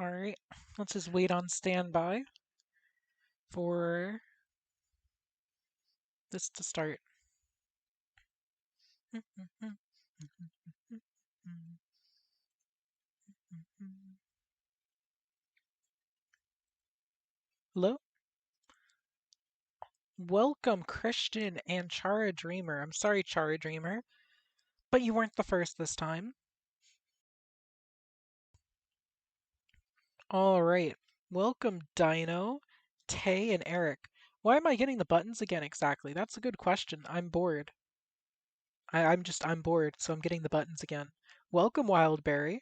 All right, let's just wait on standby for this to start. Hello? Welcome, Christian and Chara Dreamer. I'm sorry, Chara Dreamer, but you weren't the first this time. All right. Welcome, Dino, Tay, and Eric. Why am I getting the buttons again exactly? That's a good question. I'm bored. I'm bored, so I'm getting the buttons again. Welcome, Wildberry.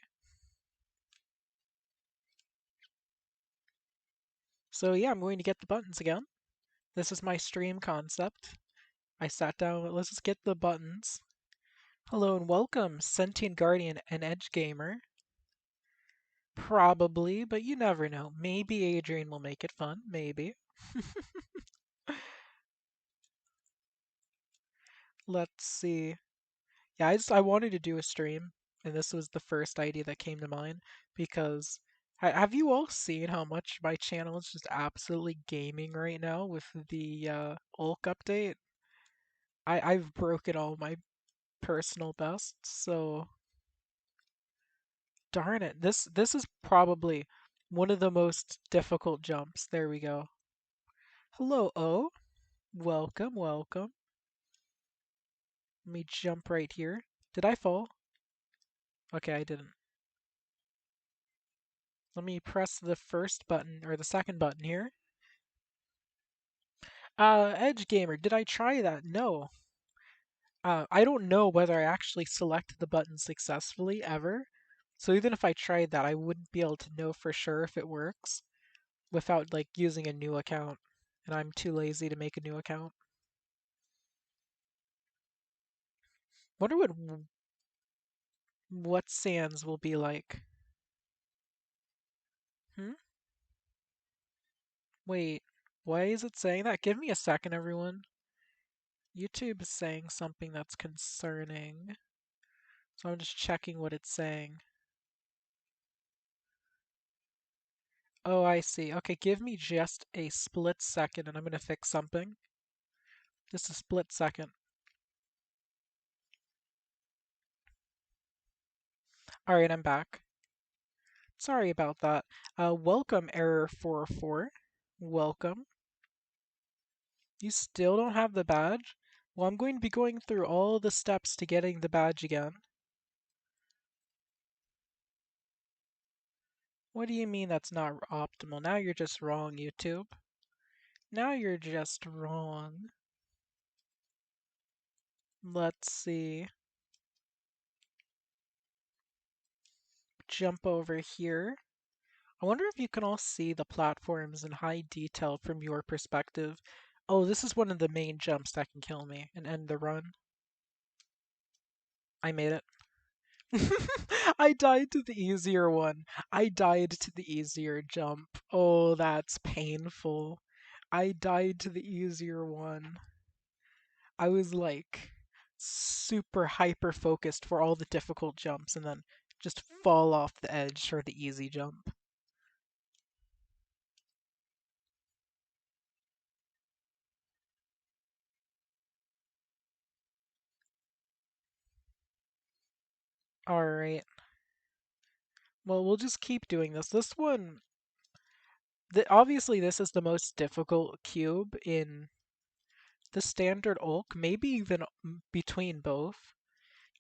So yeah, I'm going to get the buttons again. This is my stream concept. I sat down, let's just get the buttons. Hello and welcome, Sentient Guardian and Edge Gamer. Probably, but you never know. Maybe Adrian will make it fun. Maybe. Let's see. Yeah, I wanted to do a stream, and this was the first idea that came to mind because have you all seen how much my channel is just absolutely gaming right now with the Ulk update? I've broken all my personal bests, so darn it. This is probably one of the most difficult jumps. There we go. Hello, O. Welcome, welcome. Let me jump right here. Did I fall? Okay, I didn't. Let me press the first button or the second button here. Edge Gamer, did I try that? No. I don't know whether I actually selected the button successfully ever. So even if I tried that, I wouldn't be able to know for sure if it works without like using a new account. And I'm too lazy to make a new account. Wonder what Sans will be like. Hmm? Wait, why is it saying that? Give me a second, everyone. YouTube is saying something that's concerning. So I'm just checking what it's saying. Oh, I see. Okay, give me just a split second and I'm going to fix something. Just a split second. Alright, I'm back. Sorry about that. Welcome, Error44. Welcome. You still don't have the badge? Well, I'm going to be going through all the steps to getting the badge again. What do you mean that's not optimal? Now you're just wrong, YouTube. Now you're just wrong. Let's see. Jump over here. I wonder if you can all see the platforms in high detail from your perspective. Oh, this is one of the main jumps that can kill me and end the run. I made it. I died to the easier one. I died to the easier jump. Oh, that's painful. I died to the easier one. I was like super hyper focused for all the difficult jumps and then just fall off the edge for the easy jump. Alright. Well, we'll just keep doing this. This one, obviously, this is the most difficult cube in the standard Ulk, maybe even between both,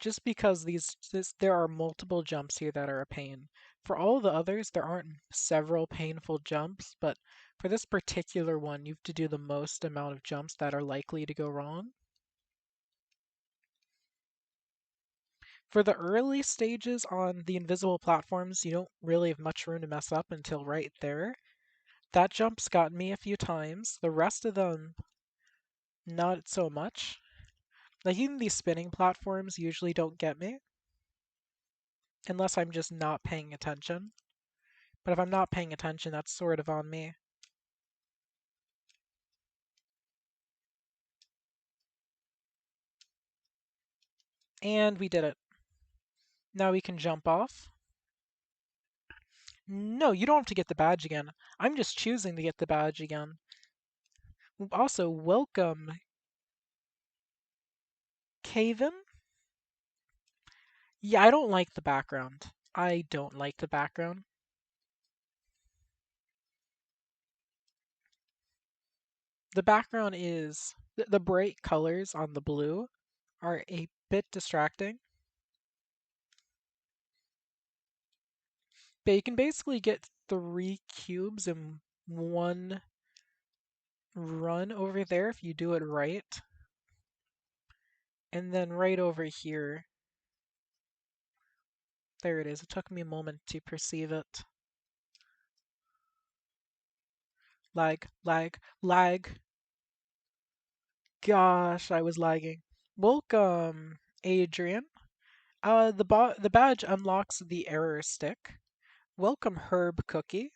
just because there are multiple jumps here that are a pain. For all the others, there aren't several painful jumps, but for this particular one, you have to do the most amount of jumps that are likely to go wrong. For the early stages on the invisible platforms, you don't really have much room to mess up until right there. That jump's gotten me a few times. The rest of them, not so much. Like even these spinning platforms usually don't get me. Unless I'm just not paying attention. But if I'm not paying attention, that's sort of on me. And we did it. Now we can jump off. No, you don't have to get the badge again. I'm just choosing to get the badge again. Also, welcome, Caven. Yeah, I don't like the background. I don't like the background. The background is the bright colors on the blue are a bit distracting. But you can basically get 3 cubes in one run over there if you do it right. And then right over here, there it is. It took me a moment to perceive it. Lag, lag, lag. Gosh, I was lagging. Welcome, Adrian. The badge unlocks the error stick. Welcome, Herb Cookie.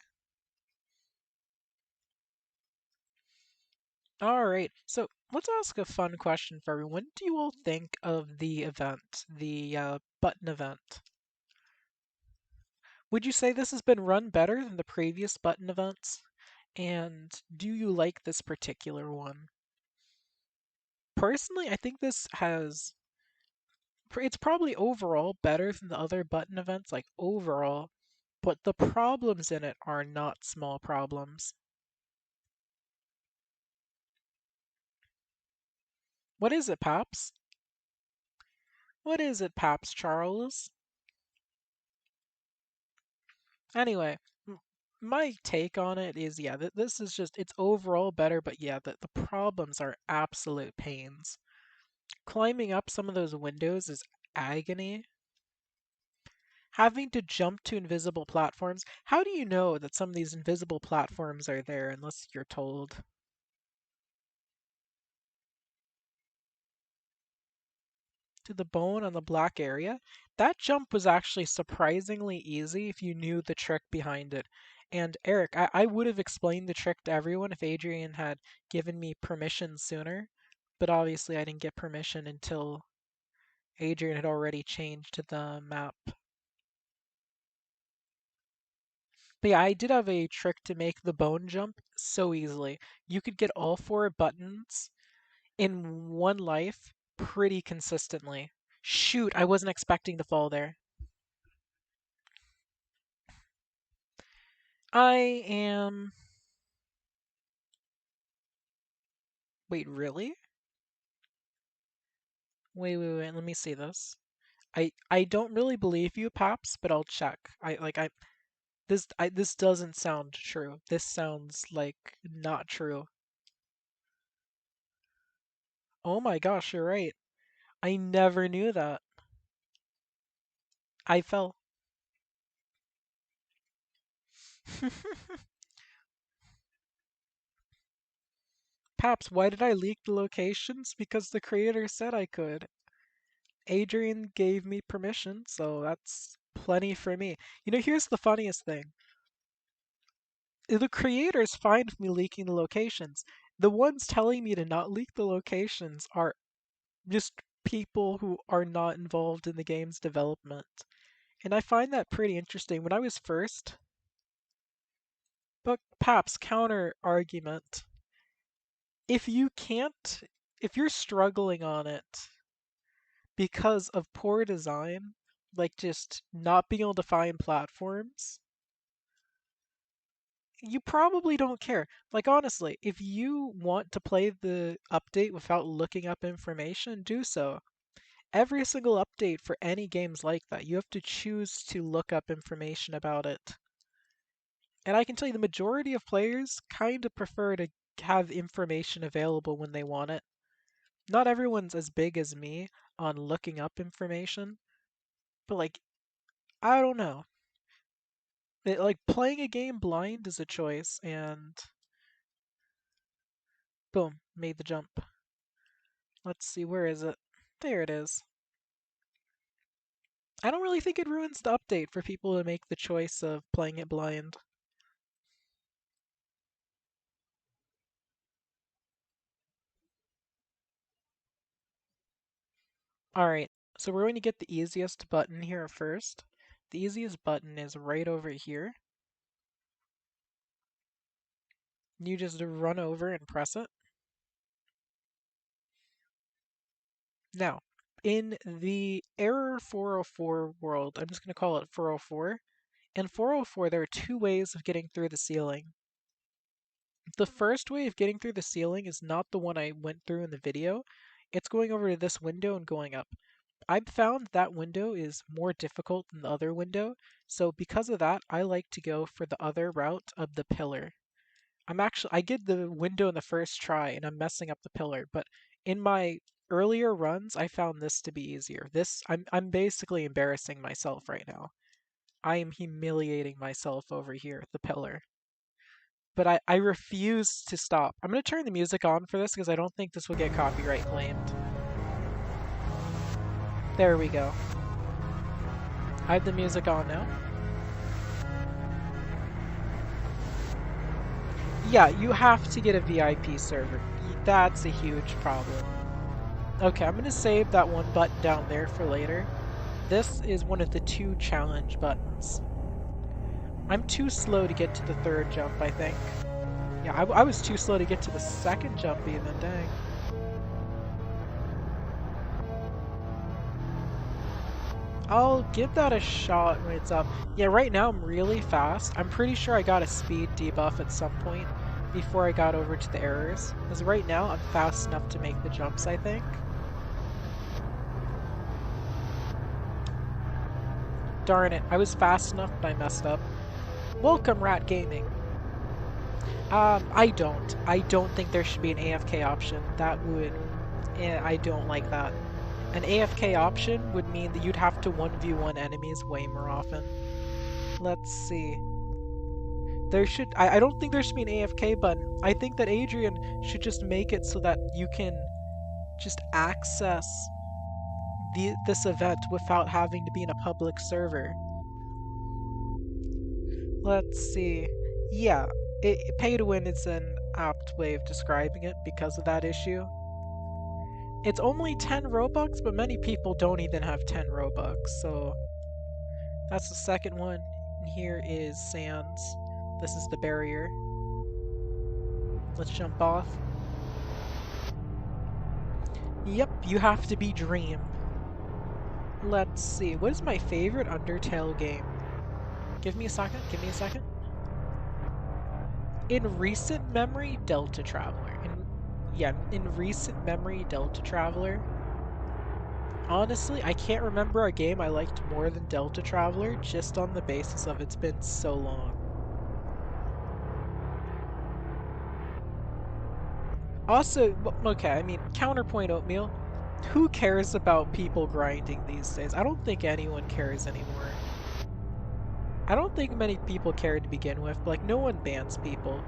All right, so let's ask a fun question for everyone. What do you all think of the event, the button event? Would you say this has been run better than the previous button events? And do you like this particular one? Personally, I think this has it's probably overall better than the other button events, like overall, but the problems in it are not small problems. What is it, Paps? What is it, Paps Charles? Anyway, my take on it is yeah, this is just it's overall better, but yeah, the problems are absolute pains. Climbing up some of those windows is agony. Having to jump to invisible platforms. How do you know that some of these invisible platforms are there unless you're told? To the bone on the black area? That jump was actually surprisingly easy if you knew the trick behind it. And Eric, I would have explained the trick to everyone if Adrian had given me permission sooner, but obviously I didn't get permission until Adrian had already changed the map. But yeah, I did have a trick to make the bone jump so easily. You could get all 4 buttons in one life pretty consistently. Shoot, I wasn't expecting to fall there. I am. Wait, really? Wait. Let me see this. I don't really believe you, Paps, but I'll check. This doesn't sound true. This sounds like not true. Oh my gosh, you're right. I never knew that. I fell. Paps, why did I leak the locations? Because the creator said I could. Adrian gave me permission, so that's plenty for me. Here's the funniest thing. The creator's fine with me leaking the locations. The ones telling me to not leak the locations are just people who are not involved in the game's development. And I find that pretty interesting. When I was first, but Paps counter argument. If you can't, if you're struggling on it because of poor design, like just not being able to find platforms, you probably don't care. Like honestly, if you want to play the update without looking up information, do so. Every single update for any game's like that. You have to choose to look up information about it. And I can tell you the majority of players kind of prefer to have information available when they want it. Not everyone's as big as me on looking up information, but like I don't know. Like playing a game blind is a choice and boom, made the jump. Let's see, where is it? There it is. I don't really think it ruins the update for people to make the choice of playing it blind. Alright, so we're going to get the easiest button here first. The easiest button is right over here. You just run over and press it. Now, in the Error 404 world, I'm just going to call it 404. In 404, there are two ways of getting through the ceiling. The first way of getting through the ceiling is not the one I went through in the video. It's going over to this window and going up. I've found that window is more difficult than the other window, so because of that, I like to go for the other route of the pillar. I get the window in the first try and I'm messing up the pillar, but in my earlier runs, I found this to be easier. I'm basically embarrassing myself right now. I am humiliating myself over here at the pillar. But I refuse to stop. I'm going to turn the music on for this because I don't think this will get copyright claimed. There we go. I have the music on now. Yeah, you have to get a VIP server. That's a huge problem. Okay, I'm going to save that one button down there for later. This is one of the two challenge buttons. I'm too slow to get to the third jump, I think. Yeah, I was too slow to get to the second jump even, dang. I'll give that a shot when it's up. Yeah, right now I'm really fast. I'm pretty sure I got a speed debuff at some point before I got over to the errors. Because right now I'm fast enough to make the jumps, I think. Darn it, I was fast enough, but I messed up. Welcome, Rat Gaming. I don't think there should be an AFK option. That would... I don't like that. An AFK option would mean that you'd have to 1v1 enemies way more often. Let's see. I don't think there should be an AFK button. I think that Adrian should just make it so that you can just access this event without having to be in a public server. Let's see. Yeah, pay to win is an apt way of describing it because of that issue. It's only 10 Robux, but many people don't even have 10 Robux, so that's the second one. And here is Sands. This is the barrier. Let's jump off. Yep, you have to be Dream. Let's see, what is my favorite Undertale game? Give me a second. In recent memory, Delta Traveler. In recent memory, Delta Traveler. Honestly, I can't remember a game I liked more than Delta Traveler just on the basis of it's been so long. Also, okay, I mean, counterpoint Oatmeal. Who cares about people grinding these days? I don't think anyone cares anymore. I don't think many people care to begin with, but like, no one bans people.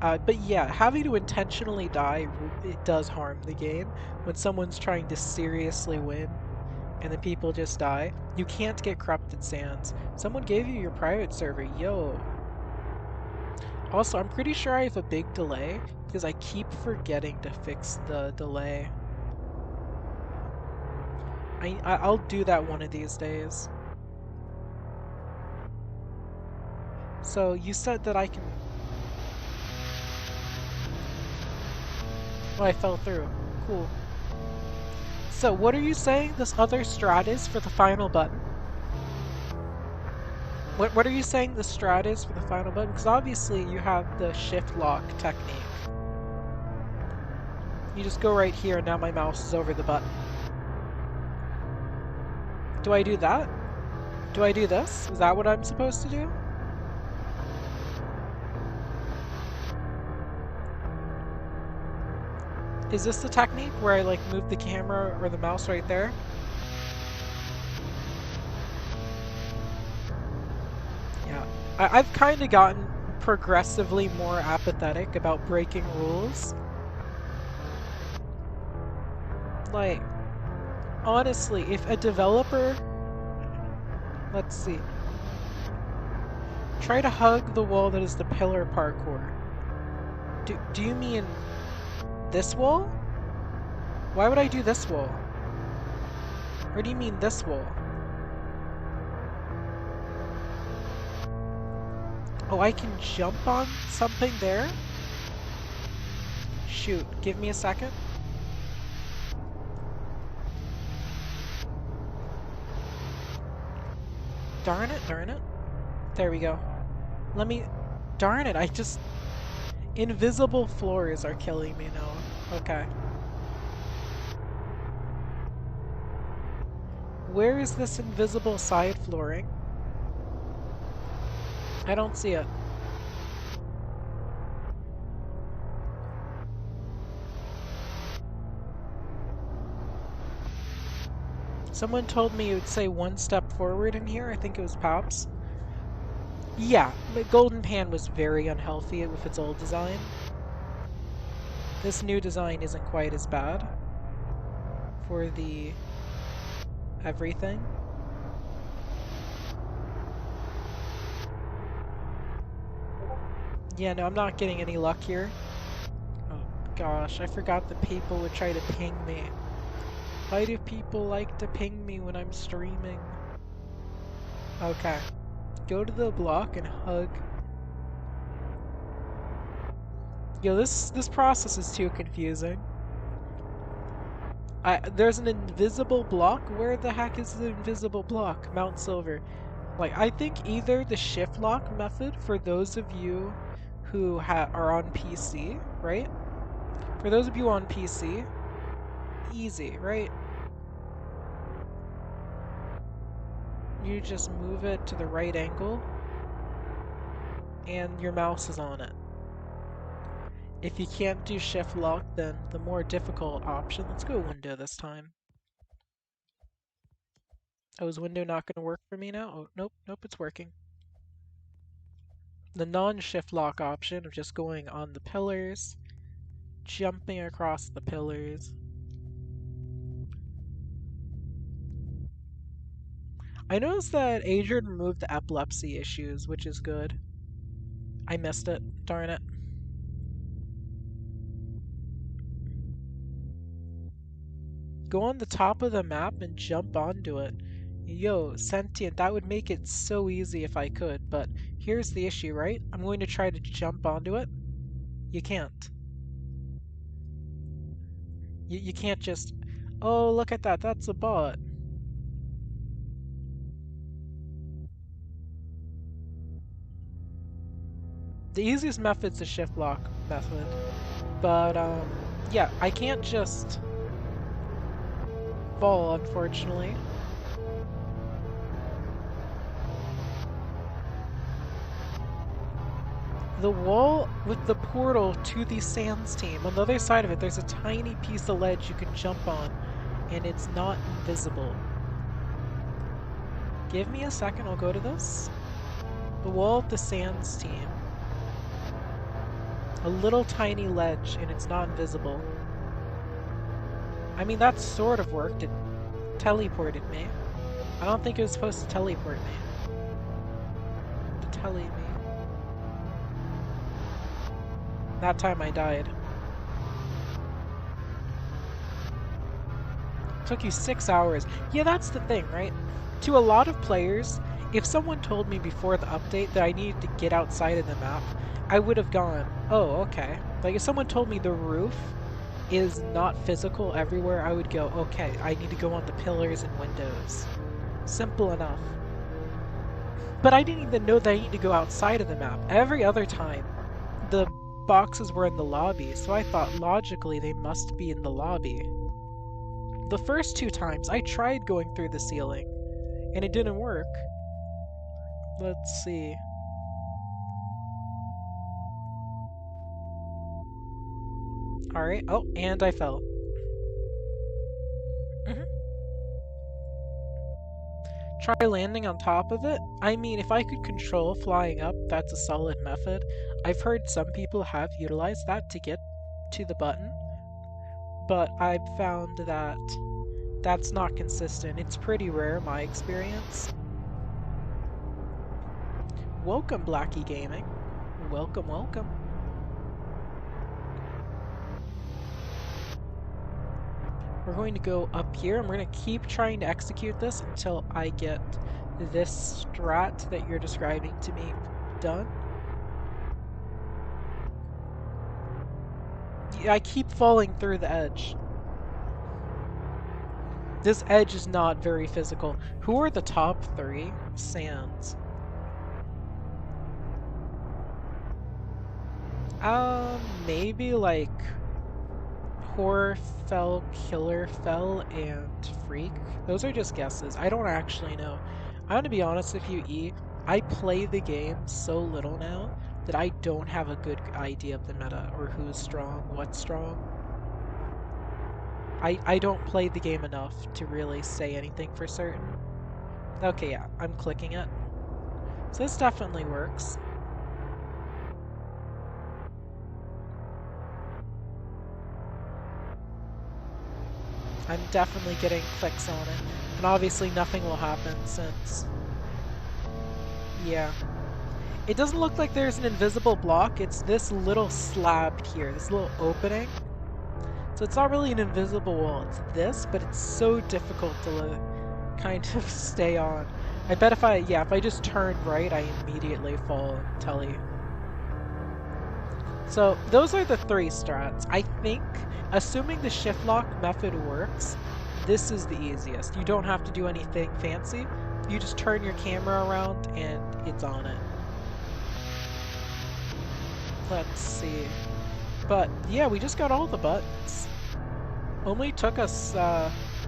But yeah, having to intentionally die, it does harm the game. When someone's trying to seriously win, and then people just die. You can't get Corrupted Sands. Someone gave you your private server, yo. Also, I'm pretty sure I have a big delay, because I keep forgetting to fix the delay. I'll do that one of these days. So, you said that I can... Oh, I fell through. Cool. So, what are you saying this other strat is for the final button? What are you saying the strat is for the final button? Because obviously you have the shift lock technique. You just go right here and now my mouse is over the button. Do I do that? Do I do this? Is that what I'm supposed to do? Is this the technique where I like move the camera or the mouse right there? Yeah, I've kind of gotten progressively more apathetic about breaking rules. Like, honestly, if a developer... Let's see. Try to hug the wall that is the pillar parkour. Do you mean... this wall? Why would I do this wall? Or do you mean this wall? Oh, I can jump on something there? Shoot, give me a second. Darn it, darn it. There we go. Let me... Darn it, I just... Invisible floors are killing me now. Okay. Where is this invisible side flooring? I don't see it. Someone told me it would say one step forward in here. I think it was Pops. Yeah, the Golden Pan was very unhealthy with its old design. This new design isn't quite as bad for the everything. Yeah, no, I'm not getting any luck here. Oh gosh, I forgot that people would try to ping me. Why do people like to ping me when I'm streaming? Okay. Go to the block and hug. Yo, this process is too confusing. There's an invisible block? Where the heck is the invisible block? Mount Silver. Like, I think either the shift lock method for those of you who are on PC, right? For those of you on PC, easy, right? You just move it to the right angle, and your mouse is on it. If you can't do shift lock, then the more difficult option, let's go window this time. Oh, is window not going to work for me now? Oh, nope, nope, it's working. The non-shift lock option of just going on the pillars, jumping across the pillars. I noticed that Adrian removed the epilepsy issues, which is good. I missed it, darn it. Go on the top of the map and jump onto it. Yo, sentient, that would make it so easy if I could, but here's the issue, right? I'm going to try to jump onto it. You can't. You can't just... Oh, look at that, that's a bot. The easiest method's the shift lock method, but yeah, I can't just fall, unfortunately. The wall with the portal to the Sands team, on the other side of it, there's a tiny piece of ledge you can jump on, and it's not invisible. Give me a second, I'll go to this. The wall of the Sands team. A little tiny ledge, and it's not invisible. I mean, that sort of worked. It teleported me. I don't think it was supposed to teleport me. To tele me. That time I died. Took you 6 hours. Yeah, that's the thing, right? To a lot of players, if someone told me before the update that I needed to get outside of the map, I would have gone, oh, okay. Like, if someone told me the roof is not physical everywhere, I would go, okay, I need to go on the pillars and windows. Simple enough. But I didn't even know that I need to go outside of the map. Every other time, the boxes were in the lobby, so I thought logically they must be in the lobby. The first 2 times, I tried going through the ceiling, and it didn't work. Let's see. Alright, oh, and I fell. Try landing on top of it. I mean, if I could control flying up, that's a solid method. I've heard some people have utilized that to get to the button, but I've found that that's not consistent. It's pretty rare in my experience. Welcome, Blackie Gaming. Welcome, welcome. We're going to go up here, and we're going to keep trying to execute this until I get this strat that you're describing to me done. I keep falling through the edge. This edge is not very physical. Who are the top three? Sans. Maybe like Horror Fell, Killer Fell, and Freak. Those are just guesses. I don't actually know. I'm gonna be honest with you, E. I play the game so little now that I don't have a good idea of the meta or who's strong, what's strong. I don't play the game enough to really say anything for certain. Okay, yeah, I'm clicking it. So this definitely works. I'm definitely getting clicks on it. And obviously nothing will happen since... Yeah. It doesn't look like there's an invisible block, it's this little slab here, this little opening. So it's not really an invisible wall, it's this, but it's so difficult to kind of stay on. I bet if I just turn right, I immediately fall and telly. So those are the three strats. I think, assuming the shift lock method works, this is the easiest. You don't have to do anything fancy. You just turn your camera around and it's on it. Let's see. But yeah, we just got all the buttons. Only took us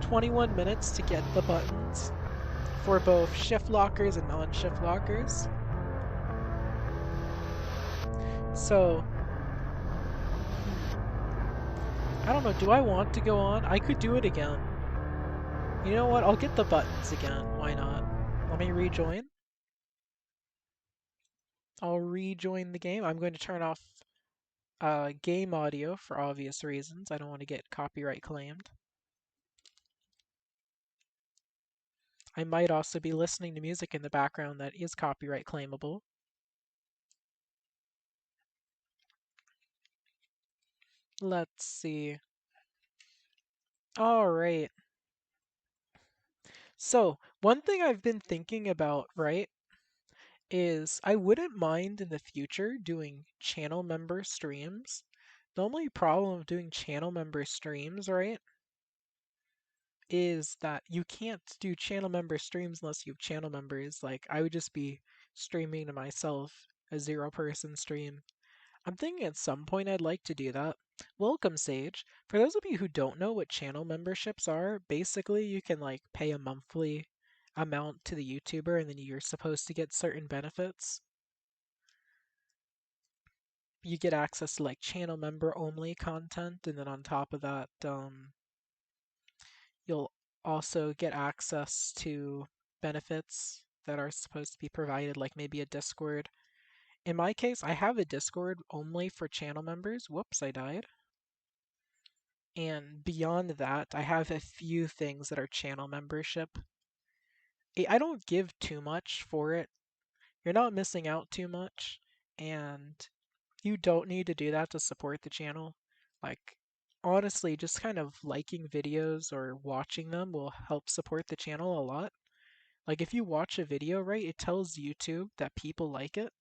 21 minutes to get the buttons for both shift lockers and non-shift lockers. So, I don't know, do I want to go on? I could do it again. You know what, I'll get the buttons again, why not? Let me rejoin. I'll rejoin the game. I'm going to turn off game audio for obvious reasons. I don't want to get copyright claimed. I might also be listening to music in the background that is copyright claimable. Let's see. All right. So, one thing I've been thinking about, right, is I wouldn't mind in the future doing channel member streams. The only problem of doing channel member streams, right, is that you can't do channel member streams unless you have channel members. Like, I would just be streaming to myself, a 0-person stream. I'm thinking at some point I'd like to do that. Welcome, Sage. For those of you who don't know what channel memberships are, basically you can like pay a monthly amount to the YouTuber and then you're supposed to get certain benefits. You get access to like channel member only content, and then on top of that, you'll also get access to benefits that are supposed to be provided, like maybe a Discord. In my case, I have a Discord only for channel members. Whoops, I died. And beyond that, I have a few things that are channel membership. I don't give too much for it. You're not missing out too much, and you don't need to do that to support the channel. Like, honestly, just kind of liking videos or watching them will help support the channel a lot. Like, if you watch a video, right, it tells YouTube that people like it.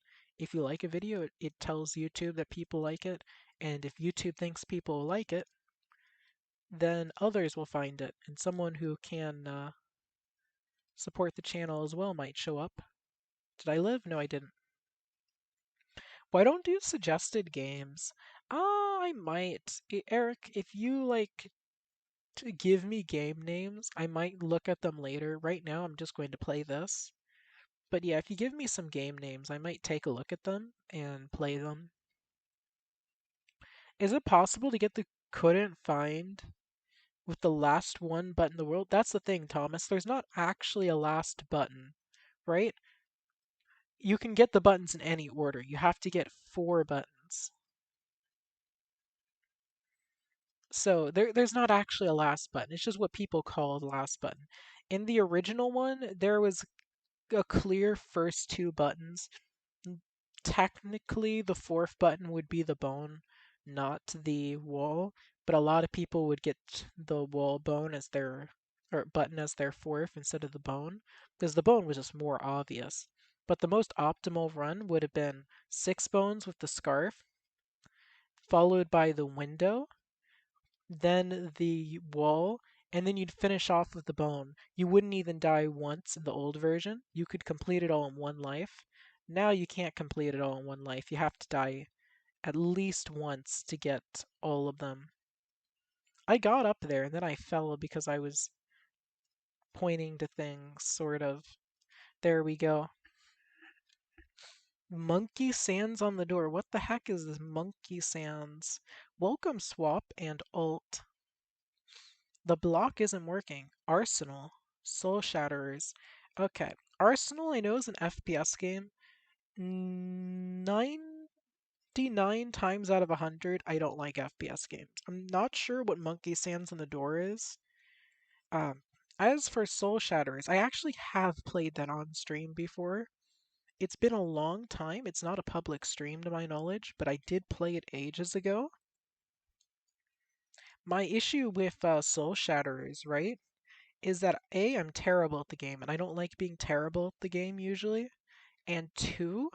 If you like a video, it tells YouTube that people like it. And if YouTube thinks people like it, then others will find it. And someone who can support the channel as well might show up. Did I live? No, I didn't. Why don't do suggested games? I might. Eric, if you like to give me game names, I might look at them later. Right now, I'm just going to play this. But yeah, if you give me some game names, I might take a look at them and play them. Is it possible to get the couldn't find with the last one button in the world? That's the thing, Thomas. There's not actually a last button, right? You can get the buttons in any order. You have to get 4 buttons. So there's not actually a last button. It's just what people call the last button. In the original one, there was a clear first 2 buttons. Technically, the 4th button would be the bone, not the wall, but a lot of people would get the wall bone as their or button as their 4th instead of the bone, because the bone was just more obvious. But the most optimal run would have been 6 bones with the scarf, followed by the window, then the wall, and then you'd finish off with the bone. You wouldn't even die once in the old version. You could complete it all in one life. Now you can't complete it all in one life. You have to die at least once to get all of them. I got up there and then I fell because I was pointing to things, sort of. There we go. Monkey Sands on the door. What the heck is this Monkey Sands? Welcome swap and alt. The block isn't working. Arsenal. Soul Shatterers. Okay. Arsenal I know is an FPS game. 99 times out of 100 I don't like FPS games. I'm not sure what Monkey Sands on the door is. Um, as for Soul Shatterers, I actually have played that on stream before. It's been a long time. It's not a public stream to my knowledge, but I did play it ages ago. My issue with Soul Shatterers, right, is that A, I'm terrible at the game, and I don't like being terrible at the game usually. And two,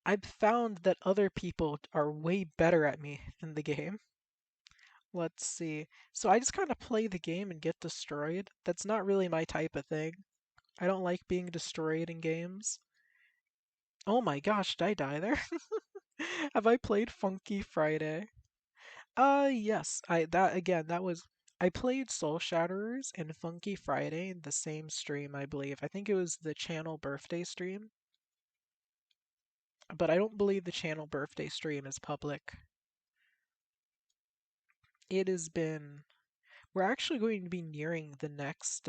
I've found that other people are way better at me in the game. Let's see. So I just kind of play the game and get destroyed. That's not really my type of thing. I don't like being destroyed in games. Oh my gosh, did I die there? Have I played Funky Friday? Yes. That was I played Soul Shatterers and Funky Friday in the same stream, I believe. I think it was the channel birthday stream, but I don't believe the channel birthday stream is public. It has been We're actually going to be nearing the next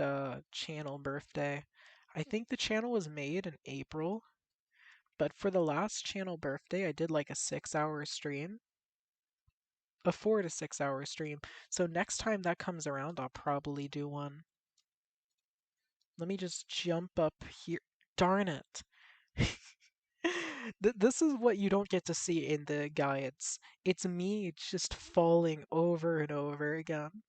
channel birthday. I think the channel was made in April, but for the last channel birthday, I did like a 6 hour stream, a 4 to 6 hour stream. So next time that comes around, I'll probably do one. Let me just jump up here. Darn it. This is what you don't get to see in the guides. It's me just falling over and over again.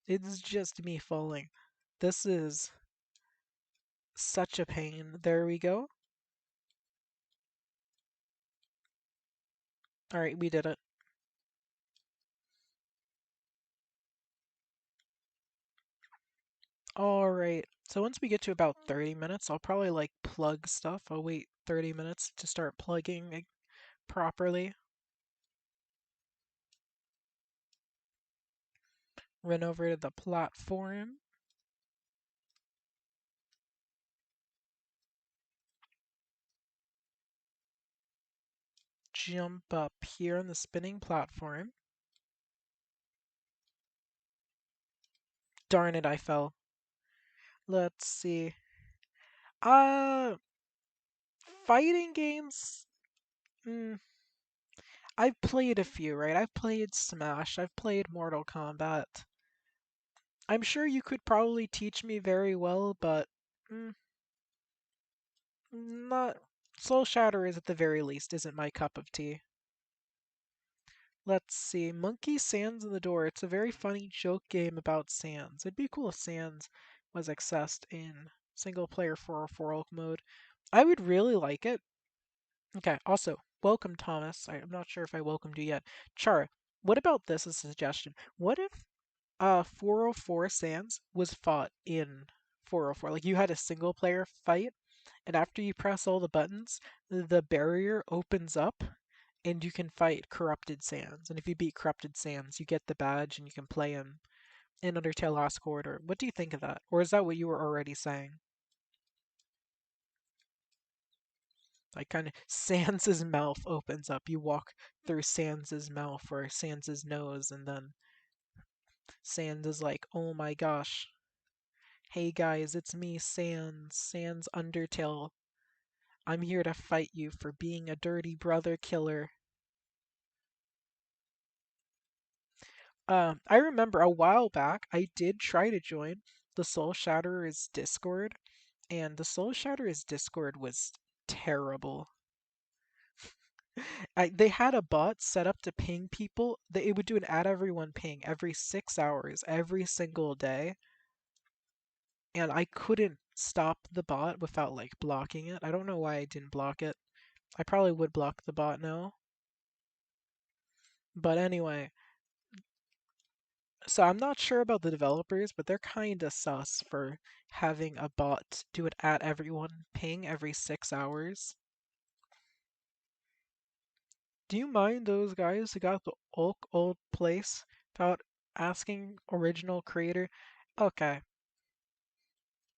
It's just me falling. This is such a pain. There we go. Alright, we did it. Alright, so once we get to about 30 minutes, I'll probably like plug stuff. I'll wait 30 minutes to start plugging properly. Run over to the platform. Jump up here on the spinning platform. Darn it, I fell. Let's see. Uh, Fighting games? Mm, I've played a few, right? I've played Smash, I've played Mortal Kombat. I'm sure you could probably teach me very well, but mm, not. Soul Shatter is at the very least isn't my cup of tea. Let's see. Monkey Sands in the Door. It's a very funny joke game about Sands. It'd be cool if Sands was accessed in single player 404 Ulk mode. I would really like it. Okay, also, welcome Thomas. I'm not sure if I welcomed you yet. Char, what about this as a suggestion? What if 404 Sands was fought in 404? Like you had a single player fight, and after you press all the buttons, the barrier opens up and you can fight Corrupted Sands. And if you beat Corrupted Sands, you get the badge and you can play him in Undertale Last Quarter. What do you think of that? Or is that what you were already saying? Like kind of Sans's mouth opens up. You walk through Sans's mouth or Sans's nose, and then Sans is like, "Oh my gosh, hey guys, it's me, Sans Undertale. I'm here to fight you for being a dirty brother killer." I remember a while back I did try to join the Soul Shatterers Discord, and the Soul Shatterers Discord was terrible. They had a bot set up to ping people. It would do an add everyone ping every 6 hours, every single day, and I couldn't stop the bot without like blocking it. I don't know why I didn't block it, I probably would block the bot now. But anyway, so I'm not sure about the developers, but they're kinda sus for having a bot do it at everyone ping every 6 hours. Do you mind those guys who got the old place without asking original creator? Okay.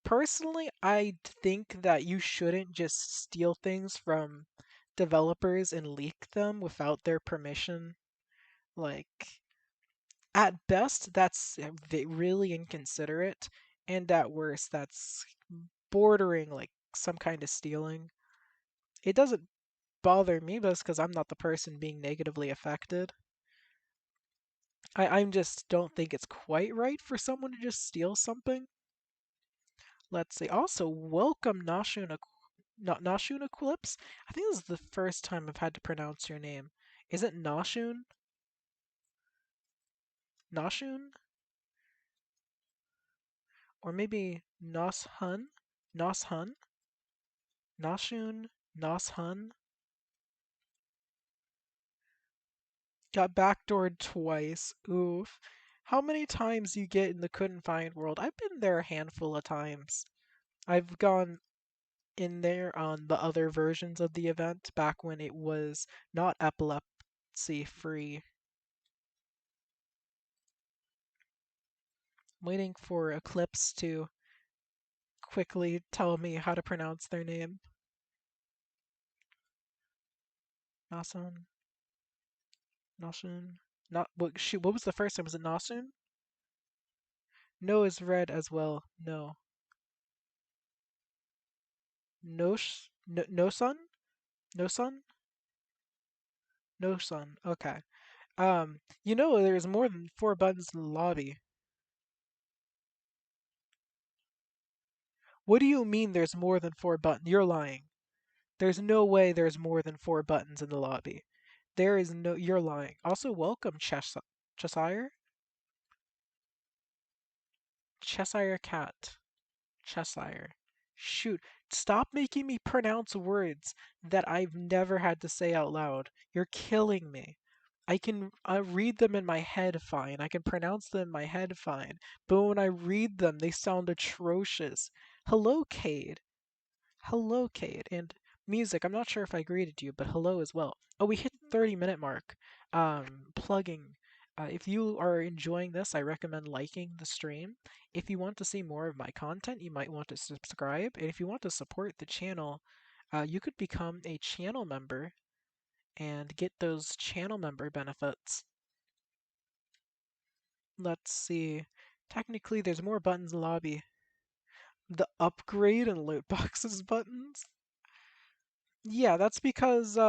Personally, I think that you shouldn't just steal things from developers and leak them without their permission. Like, at best, that's really inconsiderate, and at worst, that's bordering like some kind of stealing. It doesn't bother me, but it's because I'm not the person being negatively affected. I just don't think it's quite right for someone to just steal something. Let's see. Also, welcome Nashun Eclipse. I think this is the first time I've had to pronounce your name. Is it Nashun? Nashun? Or maybe Noshun? Noshun? Nashun? Noshun? Got backdoored twice. Oof. How many times you get in the couldn't find world? I've been there a handful of times. I've gone in there on the other versions of the event back when it was not epilepsy free. Waiting for Eclipse to quickly tell me how to pronounce their name. Nasun, Nasun, not what? Shoot, what was the first time? Was it Nasun? No is red as well. No, no sun, no sun, no sun. Okay. There's more than 4 buttons in the lobby. What do you mean there's more than 4 buttons? You're lying. There's no way there's more than 4 buttons in the lobby. There is no. You're lying. Also, welcome Cheshire. Cheshire cat. Cheshire. Shoot, stop making me pronounce words that I've never had to say out loud. You're killing me. I can read them in my head fine. I can pronounce them in my head fine. But when I read them, they sound atrocious. Hello, Cade. Hello, Cade. And music, I'm not sure if I greeted you, but hello as well. Oh, we hit the 30-minute mark. Plugging. If you are enjoying this, I recommend liking the stream. If you want to see more of my content, you might want to subscribe. And if you want to support the channel, you could become a channel member and get those channel member benefits. Let's see. Technically, there's more buttons in the lobby. The upgrade and loot boxes buttons? Yeah, that's because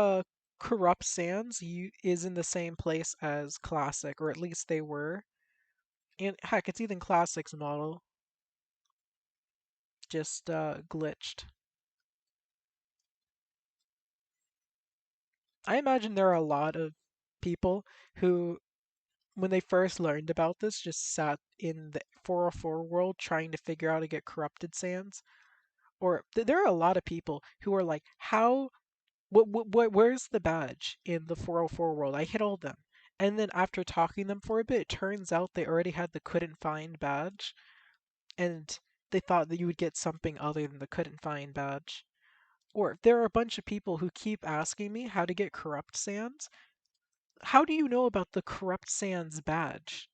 Corrupt Sands is in the same place as Classic, or at least they were. And heck, it's even Classic's model, just glitched. I imagine there are a lot of people who, when they first learned about this, just sat in the 404 world trying to figure out how to get Corrupted Sands. Or there are a lot of people who are like, how where's the badge in the 404 world? I hit all them. And then after talking to them for a bit, it turns out they already had the couldn't find badge, and they thought that you would get something other than the couldn't find badge. Or there are a bunch of people who keep asking me how to get Corrupt Sands. How do you know about the Corrupt Sands badge?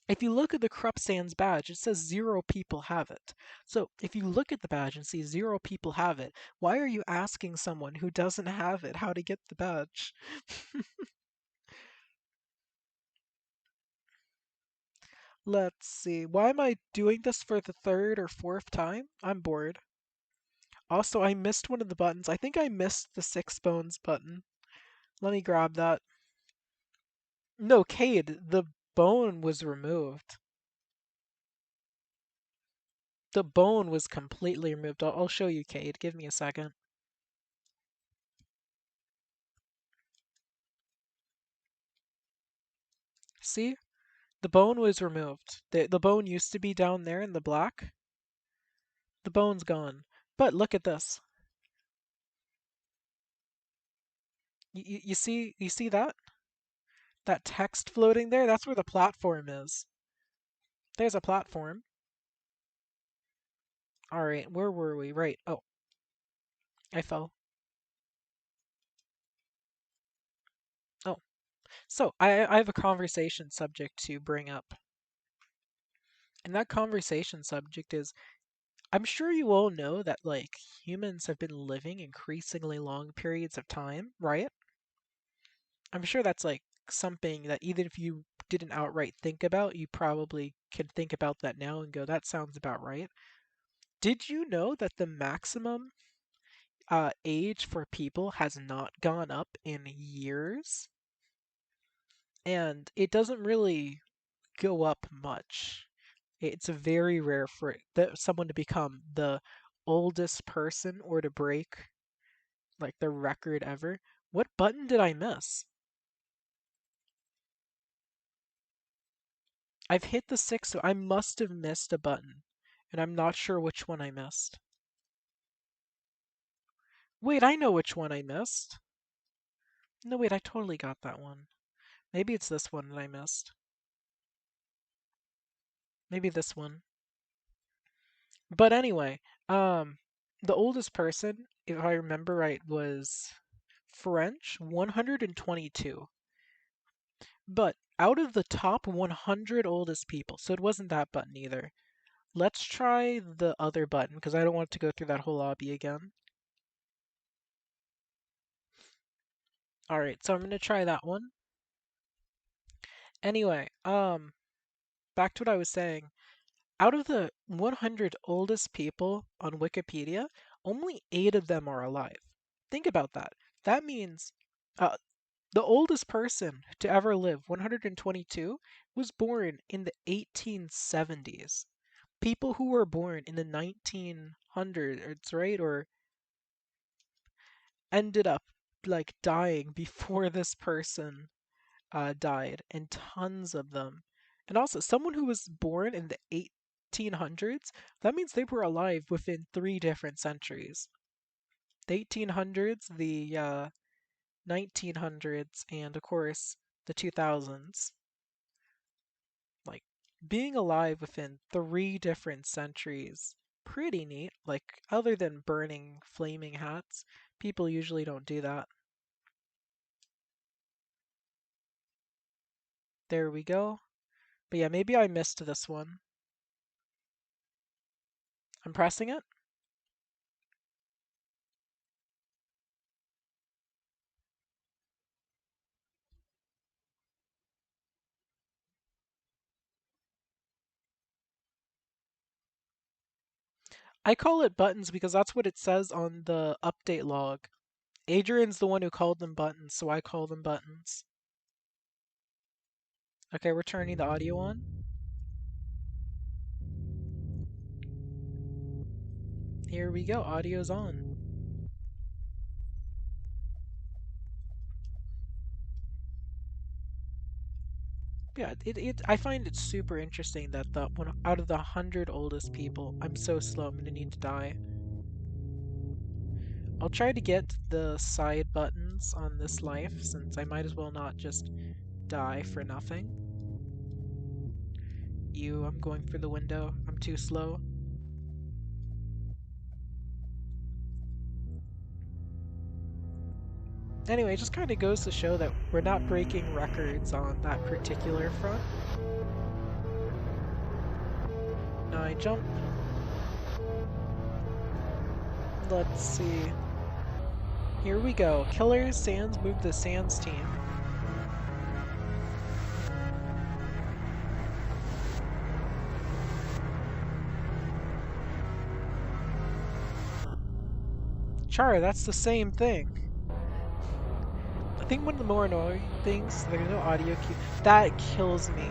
If you look at the Corrupt Sands badge, it says 0 people have it. So if you look at the badge and see 0 people have it, why are you asking someone who doesn't have it how to get the badge? Let's see. Why am I doing this for the third or fourth time? I'm bored. Also, I missed one of the buttons. I think I missed the 6 bones button. Let me grab that. No, Cade, the bone was removed. The bone was completely removed. I'll show you, Cade. Give me a second. See? The bone was removed. The bone used to be down there in the black. The bone's gone. But look at this. You see that? That text floating there? That's where the platform is. There's a platform. Alright, where were we? Right. Oh, I fell. Oh. So I have a conversation subject to bring up. And that conversation subject is I'm sure you all know that like humans have been living increasingly long periods of time, right? I'm sure that's like something that even if you didn't outright think about, you probably can think about that now and go, that sounds about right. Did you know that the maximum age for people has not gone up in years? And it doesn't really go up much. It's very rare for someone to become the oldest person or to break like the record ever. What button did I miss? I've hit the six, so I must have missed a button, and I'm not sure which one I missed. Wait, I know which one I missed. No, wait, I totally got that one. Maybe it's this one that I missed. Maybe this one. But anyway, the oldest person, if I remember right, was French, 122. But out of the top 100 oldest people, so it wasn't that button either. Let's try the other button because I don't want to go through that whole lobby again. All right, so I'm going to try that one. Anyway, back to what I was saying. Out of the 100 oldest people on Wikipedia, only 8 of them are alive. Think about that. That means uh, the oldest person to ever live, 122, was born in the 1870s. People who were born in the 1900s, right, or ended up like dying before this person died, and tons of them. And also, someone who was born in the 1800s, that means they were alive within 3 different centuries. The 1800s, the 1900s, and of course, the 2000s. Like, being alive within 3 different centuries, pretty neat. Like, other than burning flaming hats, people usually don't do that. There we go. But yeah, maybe I missed this one. I'm pressing it. I call it buttons because that's what it says on the update log. Adrian's the one who called them buttons, so I call them buttons. Okay, we're turning the audio on. Here we go, audio's on. Yeah, I find it super interesting that the one out of the 100 oldest people, I'm so slow, I'm gonna need to die. I'll try to get the side buttons on this life since I might as well not just die for nothing. I'm going for the window. I'm too slow. Anyway, it just kind of goes to show that we're not breaking records on that particular front. Now I jump. Let's see. Here we go. Killers, Sands, move the Sands team. Char, that's the same thing. I think one of the more annoying things, there's no audio cue. That kills me.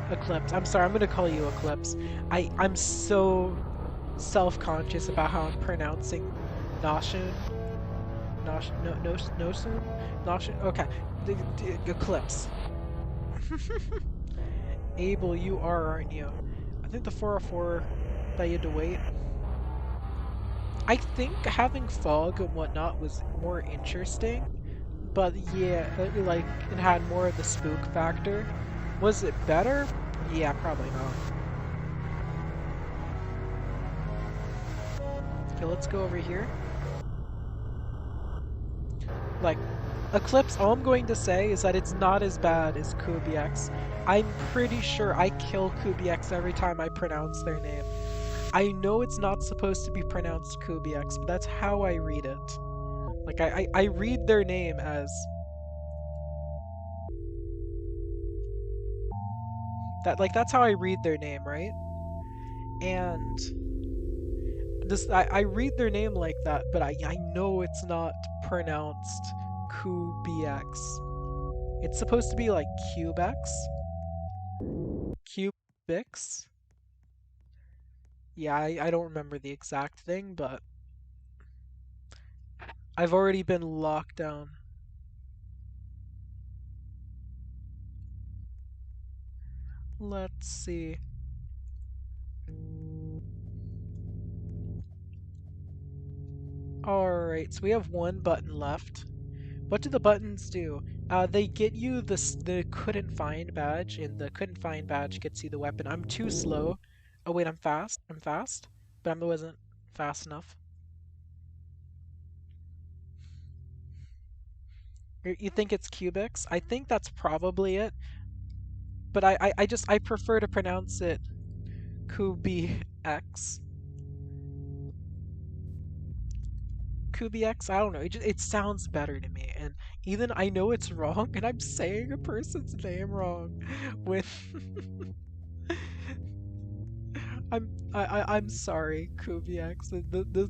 Eclipse. I'm sorry, I'm gonna call you Eclipse. I'm so self-conscious about how I'm pronouncing Noshun. Nosun? Noshun? Okay. Eclipse. Abel, you are, aren't you? I think the 404 that you had to wait. I think having fog and whatnot was more interesting, but yeah, like it had more of the spook factor. Was it better? Yeah, probably not. Okay, let's go over here. Like, Eclipse, all I'm going to say is that it's not as bad as Kubiaks. I'm pretty sure I kill Kubiaks every time I pronounce their name. I know it's not supposed to be pronounced Kubiaks, but that's how I read it. Like, I read their name as... that's how I read their name, right? And I read their name like that, but I know it's not pronounced Kubiaks. It's supposed to be like Cubex? Cubix? Yeah, I don't remember the exact thing, but I've already been locked down. Let's see. Alright, so we have one button left. What do the buttons do? They get you the couldn't find badge, and the couldn't find badge gets you the weapon. I'm too slow. Oh wait, I'm fast. I'm fast, but I wasn't fast enough. You think it's Cubix? I think that's probably it, but I prefer to pronounce it Kubix. Kubix? I don't know. It sounds better to me, and even I know it's wrong, and I'm saying a person's name wrong when I'm sorry, Kubiaks.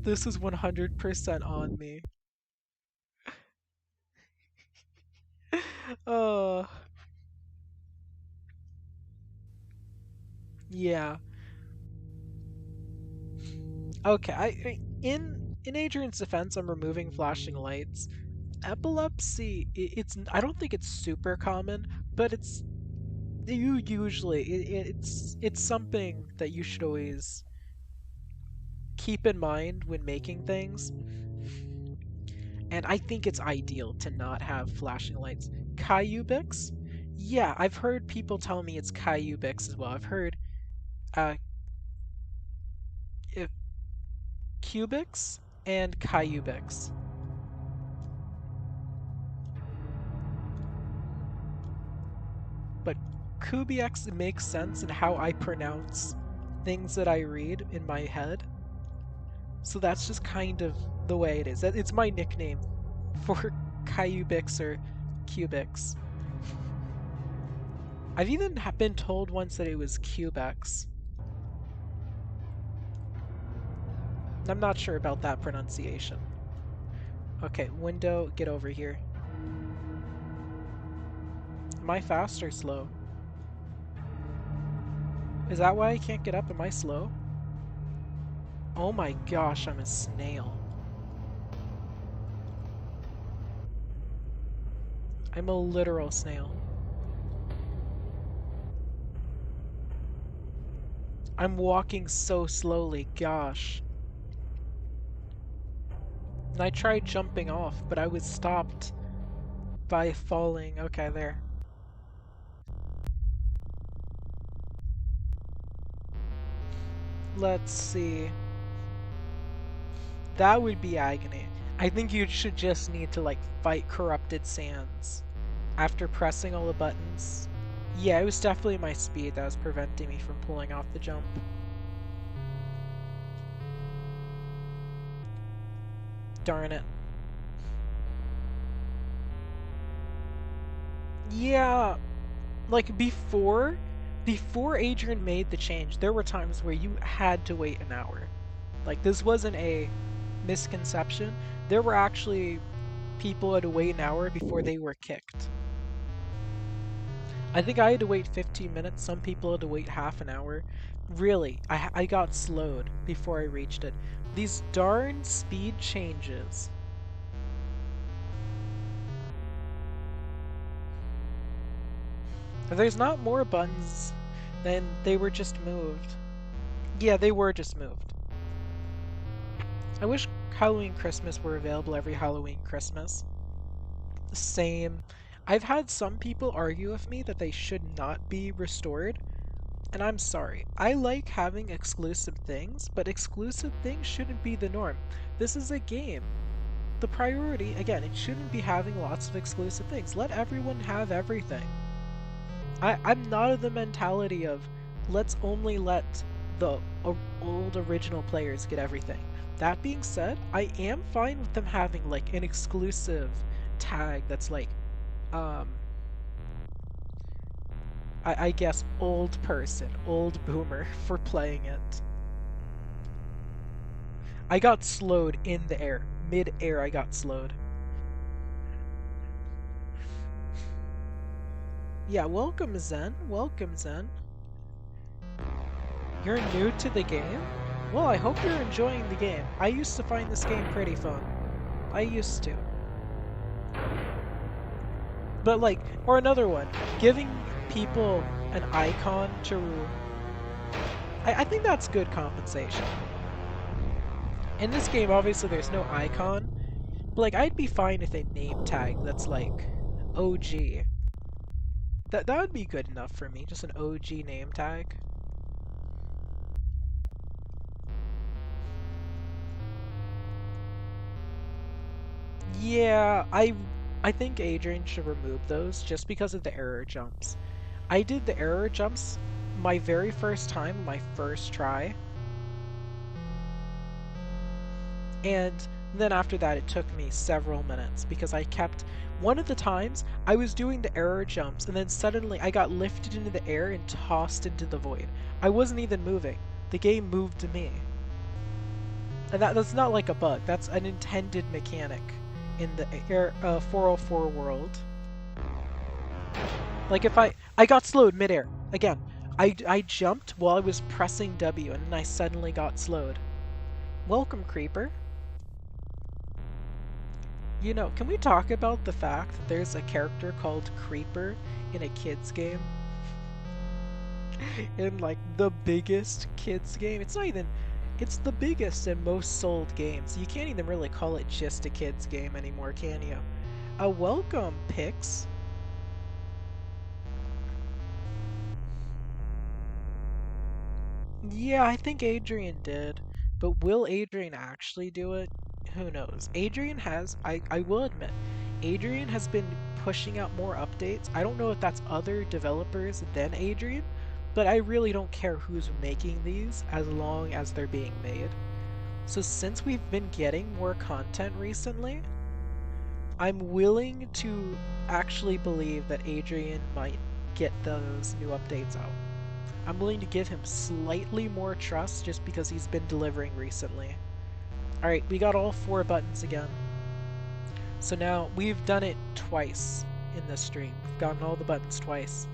This is 100% on me. Oh, yeah. Okay, in Adrian's defense, I'm removing flashing lights. Epilepsy, I don't think it's super common, but it's something that you should always keep in mind when making things. And I think it's ideal to not have flashing lights. Kyubix? Yeah, I've heard people tell me it's Kyubix as well. I've heard uh, if Cubix and Kyubix. But Kubiaks makes sense in how I pronounce things that I read in my head. So that's just kind of the way it is. It's my nickname for Kyubix or Cubix. I've even been told once that it was Cubex. I'm not sure about that pronunciation. Okay, window, get over here. Am I fast or slow? Is that why I can't get up? Am I slow? Oh my gosh, I'm a snail. I'm a literal snail. I'm walking so slowly, gosh. And I tried jumping off, but I was stopped by falling. Okay, there. Let's see. That would be agony. I think you should just need to, like, fight corrupted sands. After pressing all the buttons. Yeah, it was definitely my speed that was preventing me from pulling off the jump. Darn it. Yeah, like before Adrian made the change, there were times where you had to wait an hour. Like, this wasn't a misconception. There were actually people who had to wait an hour before they were kicked. I think I had to wait 15 minutes. Some people had to wait half an hour. Really, I got slowed before I reached it. These darn speed changes. There's not more buttons than they were just moved. Yeah, they were just moved. I wish Halloween Christmas were available every Halloween Christmas. Same. I've had some people argue with me that they should not be restored, and I'm sorry. I like having exclusive things, but exclusive things shouldn't be the norm. This is a game. The priority, again, it shouldn't be having lots of exclusive things. Let everyone have everything. I'm not of the mentality of let's only let the old original players get everything. That being said, I am fine with them having like an exclusive tag that's like, um, I guess old person, old boomer for playing it. I got slowed in the air. Mid-air I got slowed. Yeah, welcome Zen. Welcome Zen. You're new to the game? Well, I hope you're enjoying the game. I used to find this game pretty fun. I used to. But like, or another one, giving people an icon to... I think that's good compensation. In this game, obviously there's no icon, but like, I'd be fine with a name tag that's like, OG. That would be good enough for me, just an OG name tag. Yeah, I think Adrian should remove those just because of the error jumps. I did the error jumps my very first time, my first try, and then after that it took me several minutes because I kept one of the times I was doing the error jumps and then suddenly I got lifted into the air and tossed into the void. I wasn't even moving. The game moved to me. And that's not like a bug. That's an intended mechanic in the 404 world. Like if I got slowed midair again. I jumped while I was pressing W and then I suddenly got slowed. Welcome, Creeper. You know, can we talk about the fact that there's a character called Creeper in a kids game? In like the biggest kids game. It's not even, it's the biggest and most sold games. You can't even really call it just a kids game anymore, can you? Welcome, Pix. Yeah, I think Adrian did. But will Adrian actually do it? Who knows? Adrian has, I will admit, Adrian has been pushing out more updates. I don't know if that's other developers than Adrian, but I really don't care who's making these as long as they're being made. So since we've been getting more content recently, I'm willing to actually believe that Adrian might get those new updates out. I'm willing to give him slightly more trust just because he's been delivering recently. Alright, we got all 4 buttons again. So now we've done it twice in this stream. We've gotten all the buttons twice.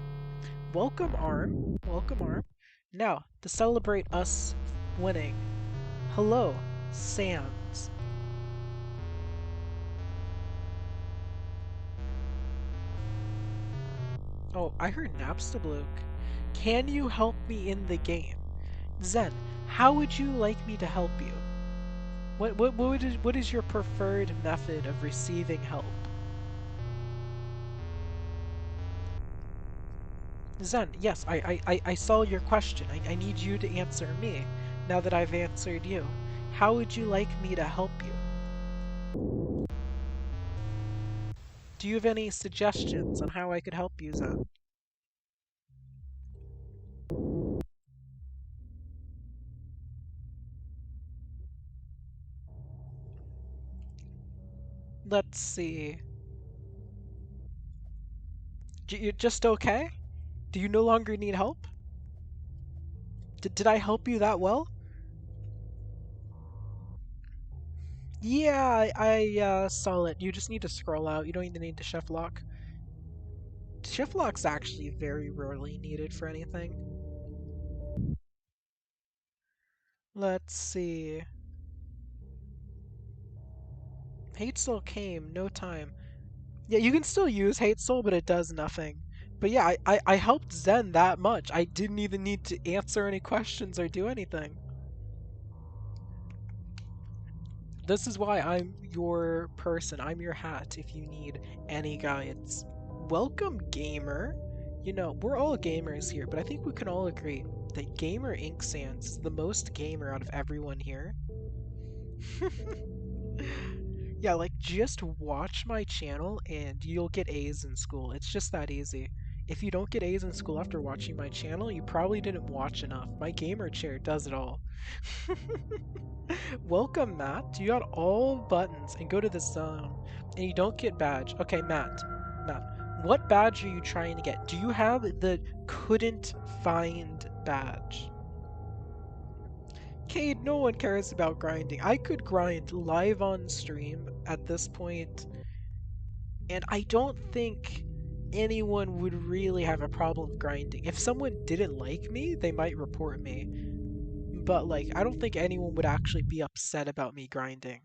Welcome, Arm. Welcome, Arm. Now, to celebrate us winning, hello, Sans. Oh, I heard Napstablook. Can you help me in the game? Zen, how would you like me to help you? What is your preferred method of receiving help? Zen, yes, I saw your question. I need you to answer me, now that I've answered you. How would you like me to help you? Do you have any suggestions on how I could help you, Zen? Let's see. You're just okay? Do you no longer need help? Did I help you that well? Yeah, I saw it. You just need to scroll out. You don't even need to shift lock. Shift lock's actually very rarely needed for anything. Let's see. Hate Soul came, no time. Yeah, you can still use Hate Soul, but it does nothing. But yeah, I helped Zen that much. I didn't even need to answer any questions or do anything. This is why I'm your person. I'm your hat if you need any guides. Welcome, gamer. You know, we're all gamers here, but I think we can all agree that Gamer Ink Sans is the most gamer out of everyone here. Yeah, like just watch my channel and you'll get A's in school. It's just that easy. If you don't get A's in school after watching my channel, you probably didn't watch enough. My gamer chair does it all. Welcome, Matt. You got all buttons and go to the zone. And you don't get badge. Okay, Matt. Matt, what badge are you trying to get? Do you have the couldn't find badge? Cade, no one cares about grinding. I could grind live on stream at this point, and I don't think anyone would really have a problem grinding. If someone didn't like me, they might report me. But like, I don't think anyone would actually be upset about me grinding.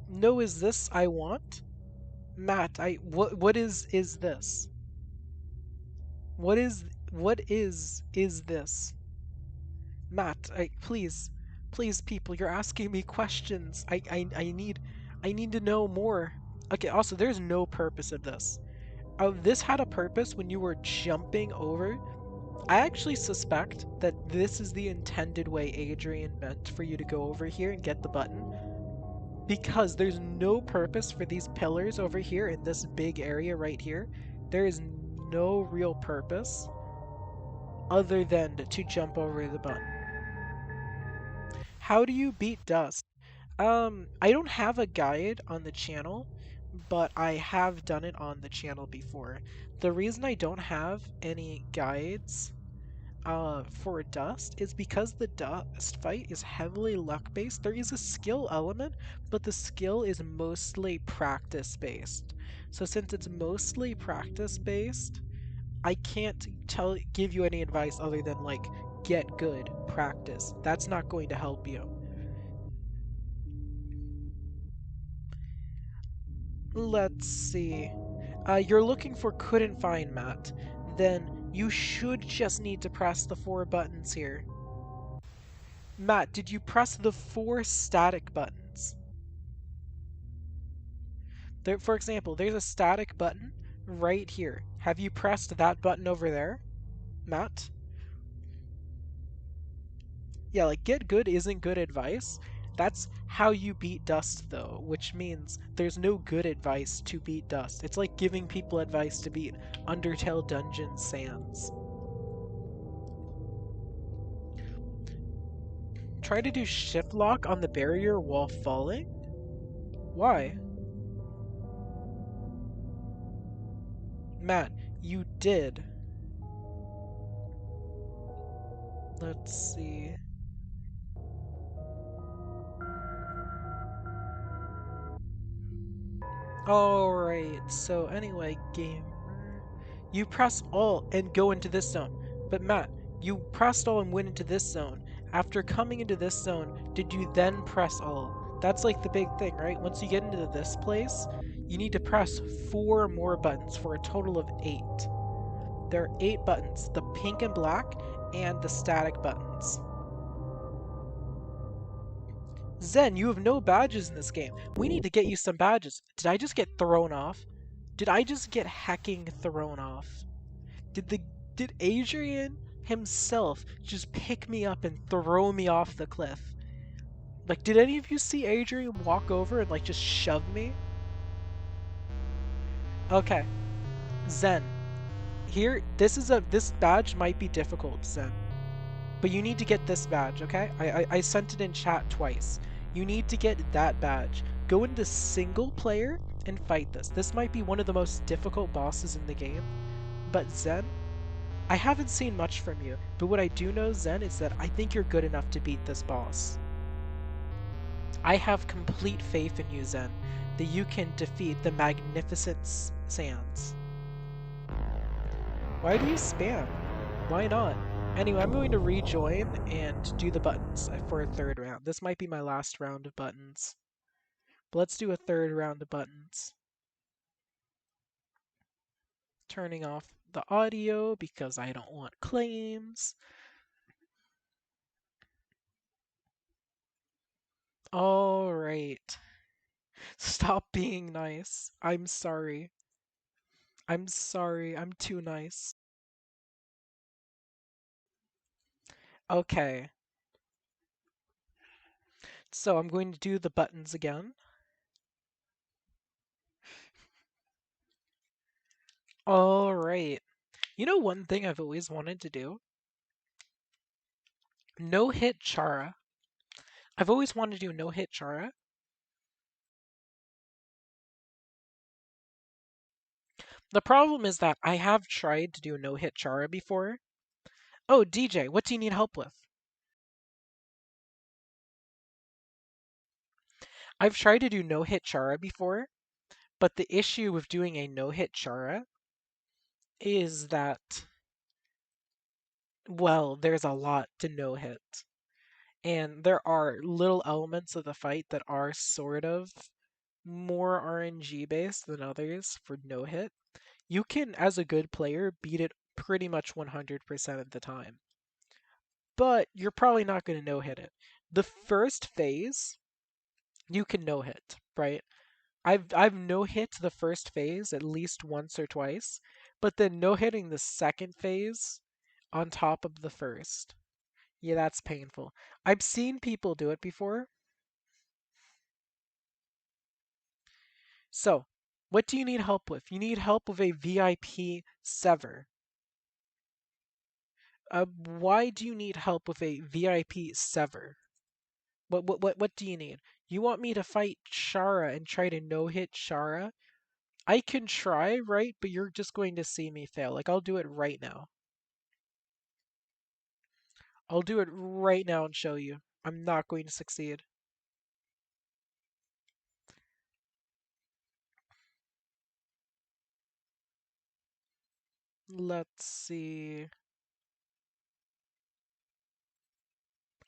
No, is this I want? Matt, I what is this? What is this? Matt, please people, you're asking me questions. I need to know more. Okay, also there's no purpose of this. This had a purpose when you were jumping over. I actually suspect that this is the intended way Adrian meant for you to go over here and get the button, because there's no purpose for these pillars over here in this big area right here. There is no real purpose other than to jump over the button. How do you beat dust? I don't have a guide on the channel, but I have done it on the channel before. The reason I don't have any guides for dust is because the dust fight is heavily luck based. There is a skill element, but the skill is mostly practice based. So since it's mostly practice based, I can't give you any advice other than like get good, practice. That's not going to help you. Let's see. You're looking for couldn't find Matt. Then you should just need to press the four buttons here. Matt, did you press the four static buttons? There, for example, there's a static button right here. Have you pressed that button over there, Matt? Yeah, like get good isn't good advice. That's how you beat dust, though, which means there's no good advice to beat dust. It's like giving people advice to beat Undertale Dungeon Sands. Try to do shift lock on the barrier while falling? Why? Matt, you did. Let's see. Alright, so anyway, gamer. You press Alt and go into this zone. But Matt, you pressed Alt and went into this zone. After coming into this zone, did you then press Alt? That's like the big thing, right? Once you get into this place, you need to press four more buttons for a total of 8. There are 8 buttons, the pink and black, and the static buttons. Zen, you have no badges in this game. We need to get you some badges. Did I just get thrown off? Did I just get hacking thrown off? Did the did Adrian himself just pick me up and throw me off the cliff? Like, did any of you see Adrian walk over and like just shove me? Okay, Zen. Here, this badge might be difficult, Zen. But you need to get this badge, okay? I sent it in chat twice. You need to get that badge. Go into single player and fight this. This might be one of the most difficult bosses in the game. But Zen, I haven't seen much from you, but what I do know, Zen, is that I think you're good enough to beat this boss. I have complete faith in you, Zen, that you can defeat the magnificent Sans. Why do you spam? Why not? Anyway, I'm going to rejoin and do the buttons for a third round. This might be my last round of buttons. But let's do a third round of buttons. Turning off the audio because I don't want claims. All right. Stop being nice. I'm sorry. I'm sorry. I'm too nice. Okay. So I'm going to do the buttons again. All right. You know one thing I've always wanted to do? No hit Chara. I've always wanted to do no hit Chara. The problem is that I have tried to do no hit Chara before. Oh, DJ, what do you need help with? I've tried to do no hit Chara before, but the issue with doing a no hit Chara is that, well, there's a lot to no hit. And there are little elements of the fight that are sort of more RNG based than others for no hit. You can, as a good player, beat it pretty much 100% of the time, but you're probably not going to no hit it. The first phase, you can no hit, right? I've no hit the first phase at least once or twice, but then no hitting the second phase on top of the first. Yeah, that's painful. I've seen people do it before. So, what do you need help with? You need help with a VIP sever. Why do you need help with a VIP sever? What do you need? You want me to fight Shara and try to no-hit Shara? I can try, right? But you're just going to see me fail. Like, I'll do it right now. I'll do it right now and show you. I'm not going to succeed. Let's see.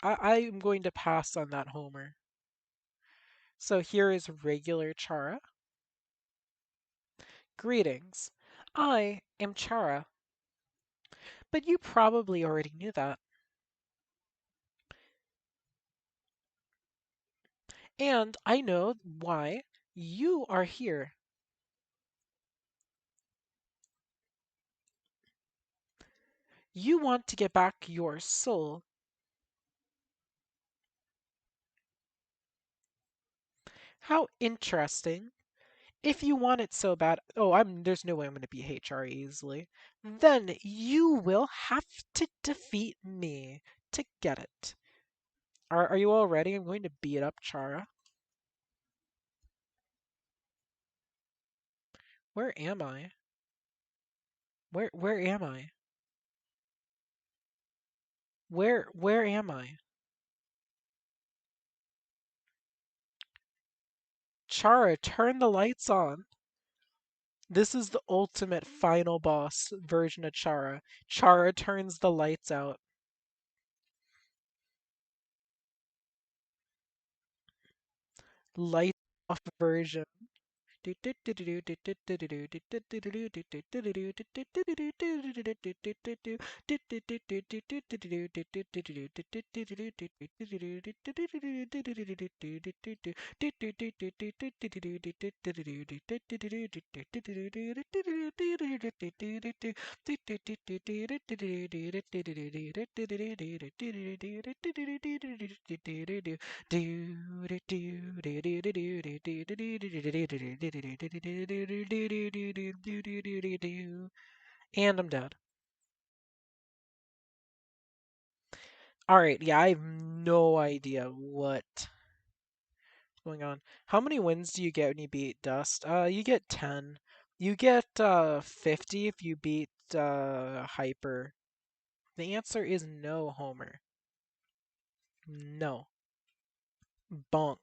I'm going to pass on that Homer. So here is regular Chara. Greetings. I am Chara. But you probably already knew that. And I know why you are here. You want to get back your soul. How interesting. If you want it so bad, oh, there's no way I'm going to beat HR easily. Then you will have to defeat me to get it. Are you all ready? I'm going to beat up Chara. Where am I? Where am I? Where am I? Chara, turn the lights on. This is the ultimate final boss version of Chara. Chara turns the lights out. Light off version. And I'm dead. Alright, yeah, I have no idea what's going on. How many wins do you get when you beat Dust? You get 10. You get 50 if you beat Hyper. The answer is no, Homer. No. Bonk.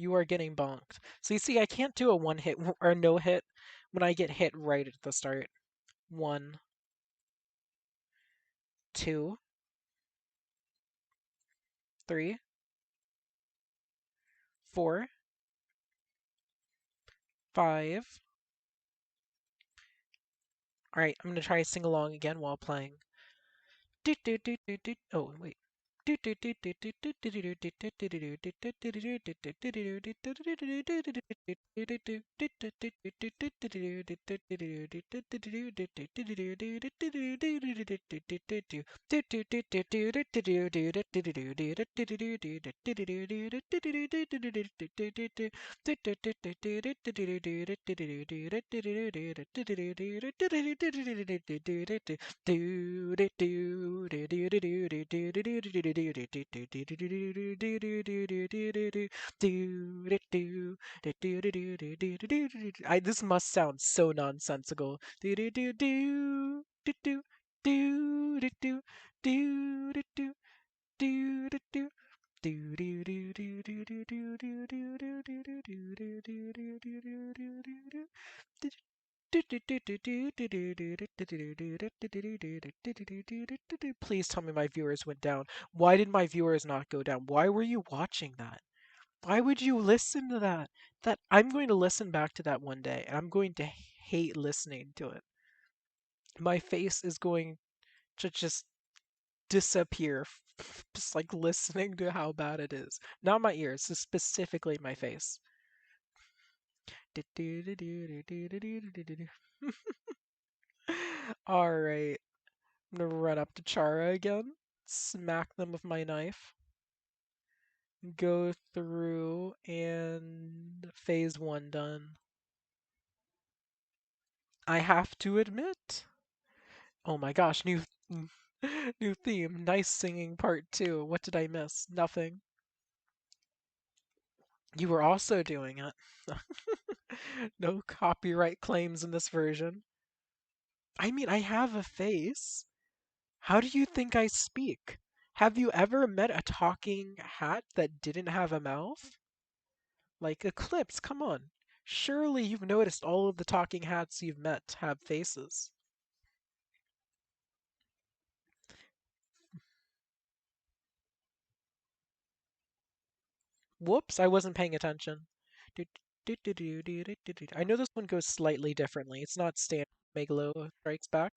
You are getting bonked. So you see, I can't do a one hit or no hit when I get hit right at the start. One, two, three, four, five. All right, I'm gonna try to sing along again while playing. Oh wait. This must sound so nonsensical. Please tell me my viewers went down. Why did my viewers not go down? Why were you watching that? Why would you listen to that? That I'm going to listen back to that one day and I'm going to hate listening to it. My face is going to just disappear just like listening to how bad it is. Not my ears, just specifically my face. All right, I'm gonna run up to Chara again, smack them with my knife, go through, and phase one done. I have to admit, oh my gosh, new new theme, nice singing part two. What did I miss? Nothing. You were also doing it. No copyright claims in this version. I mean, I have a face. How do you think I speak? Have you ever met a talking hat that didn't have a mouth? Like Eclipse, come on. Surely you've noticed all of the talking hats you've met have faces. Whoops, I wasn't paying attention. I know this one goes slightly differently. It's not standard Megalo Strikes Back.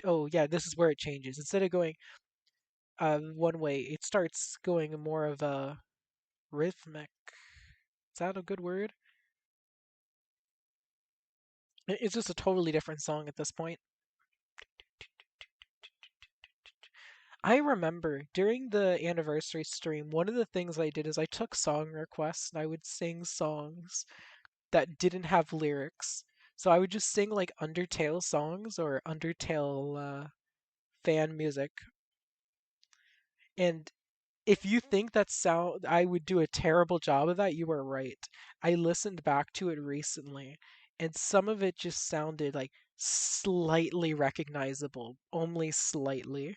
Oh yeah, this is where it changes. Instead of going one way, it starts going more of a rhythmic. Is that a good word? It's just a totally different song at this point. I remember during the anniversary stream, one of the things I did is I took song requests and I would sing songs that didn't have lyrics. So I would just sing like Undertale songs or Undertale fan music. And if you think that sound I would do a terrible job of that, you are right. I listened back to it recently and some of it just sounded like slightly recognizable, only slightly.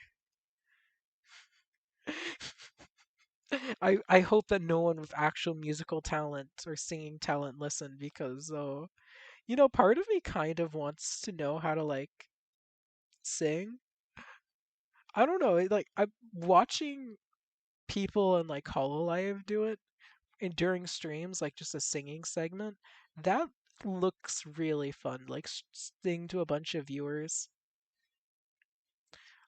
I hope that no one with actual musical talent or singing talent listened because part of me kind of wants to know how to like sing. I don't know, like I'm watching people in like Hololive do it and during streams, like just a singing segment. That looks really fun. Like sing to a bunch of viewers.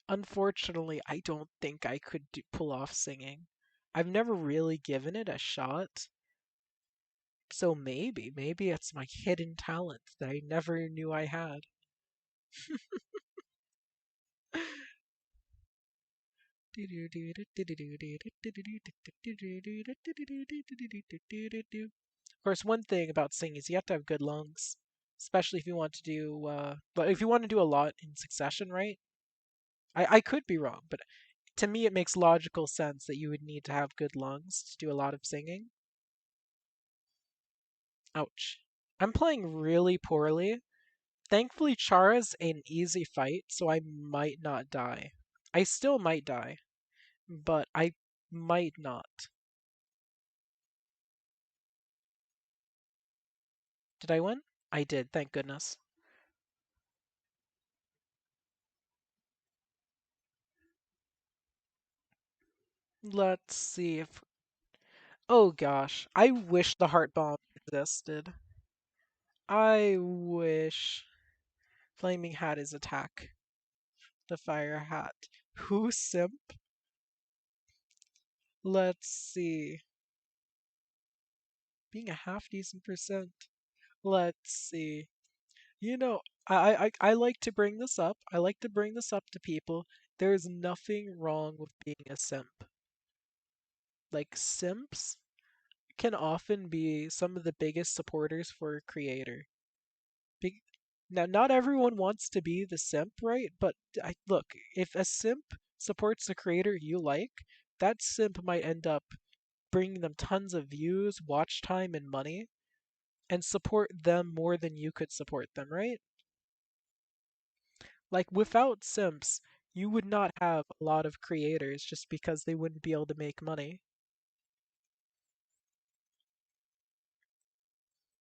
Unfortunately, I don't think I could pull off singing. I've never really given it a shot. So maybe it's my hidden talent that I never knew I had. Of course, one thing about singing is you have to have good lungs, especially if you want to do, but if you want to do a lot in succession, right? I could be wrong, but to me it makes logical sense that you would need to have good lungs to do a lot of singing. Ouch. I'm playing really poorly. Thankfully, Chara's an easy fight, so I might not die. I still might die, but I might not. Did I win? I did, thank goodness. Let's see if. Oh gosh, I wish the heart bomb existed. I wish Flaming Hat is attack. The Fire Hat. Who simp? Let's see. Being a half decent percent. Let's see. You know, I like to bring this up. I like to bring this up to people. There's nothing wrong with being a simp. Like, simps can often be some of the biggest supporters for a creator. Be- Now, not everyone wants to be the simp, right? But look, if a simp supports the creator you like, that simp might end up bringing them tons of views, watch time, and money, and support them more than you could support them, right? Like, without simps, you would not have a lot of creators just because they wouldn't be able to make money.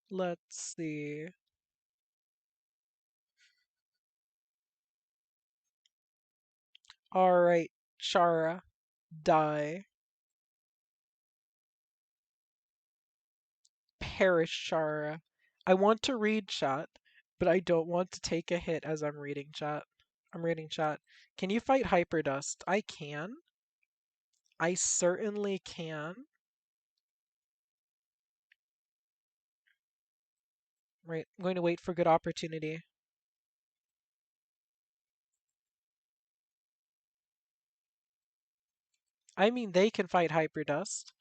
Let's see. Alright, Chara, die. Perish, Chara. I want to read chat, but I don't want to take a hit as I'm reading chat. I'm reading chat. Can you fight Hyperdust? I can. I certainly can. Right, I'm going to wait for good opportunity. I mean, they can fight Hyperdust.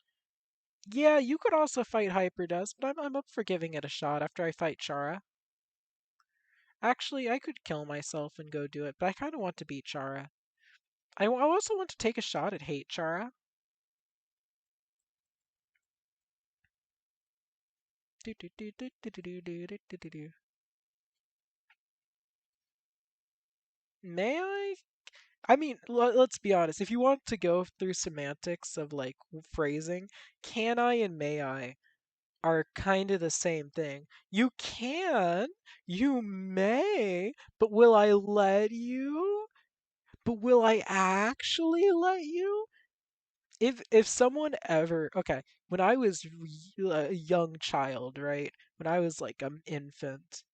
Yeah, you could also fight Hyperdust, but I'm up for giving it a shot after I fight Chara. Actually, I could kill myself and go do it, but I kind of want to beat Chara. I also want to take a shot at Hate Chara. Do, do, do, do, do, do, do, do, do, do, do. May I? I mean, let's be honest. If you want to go through semantics of like phrasing, can I and may I are kind of the same thing. You can, you may, but will I let you? But will I actually let you? If someone ever, okay, when I was a young child, right? When I was like an infant,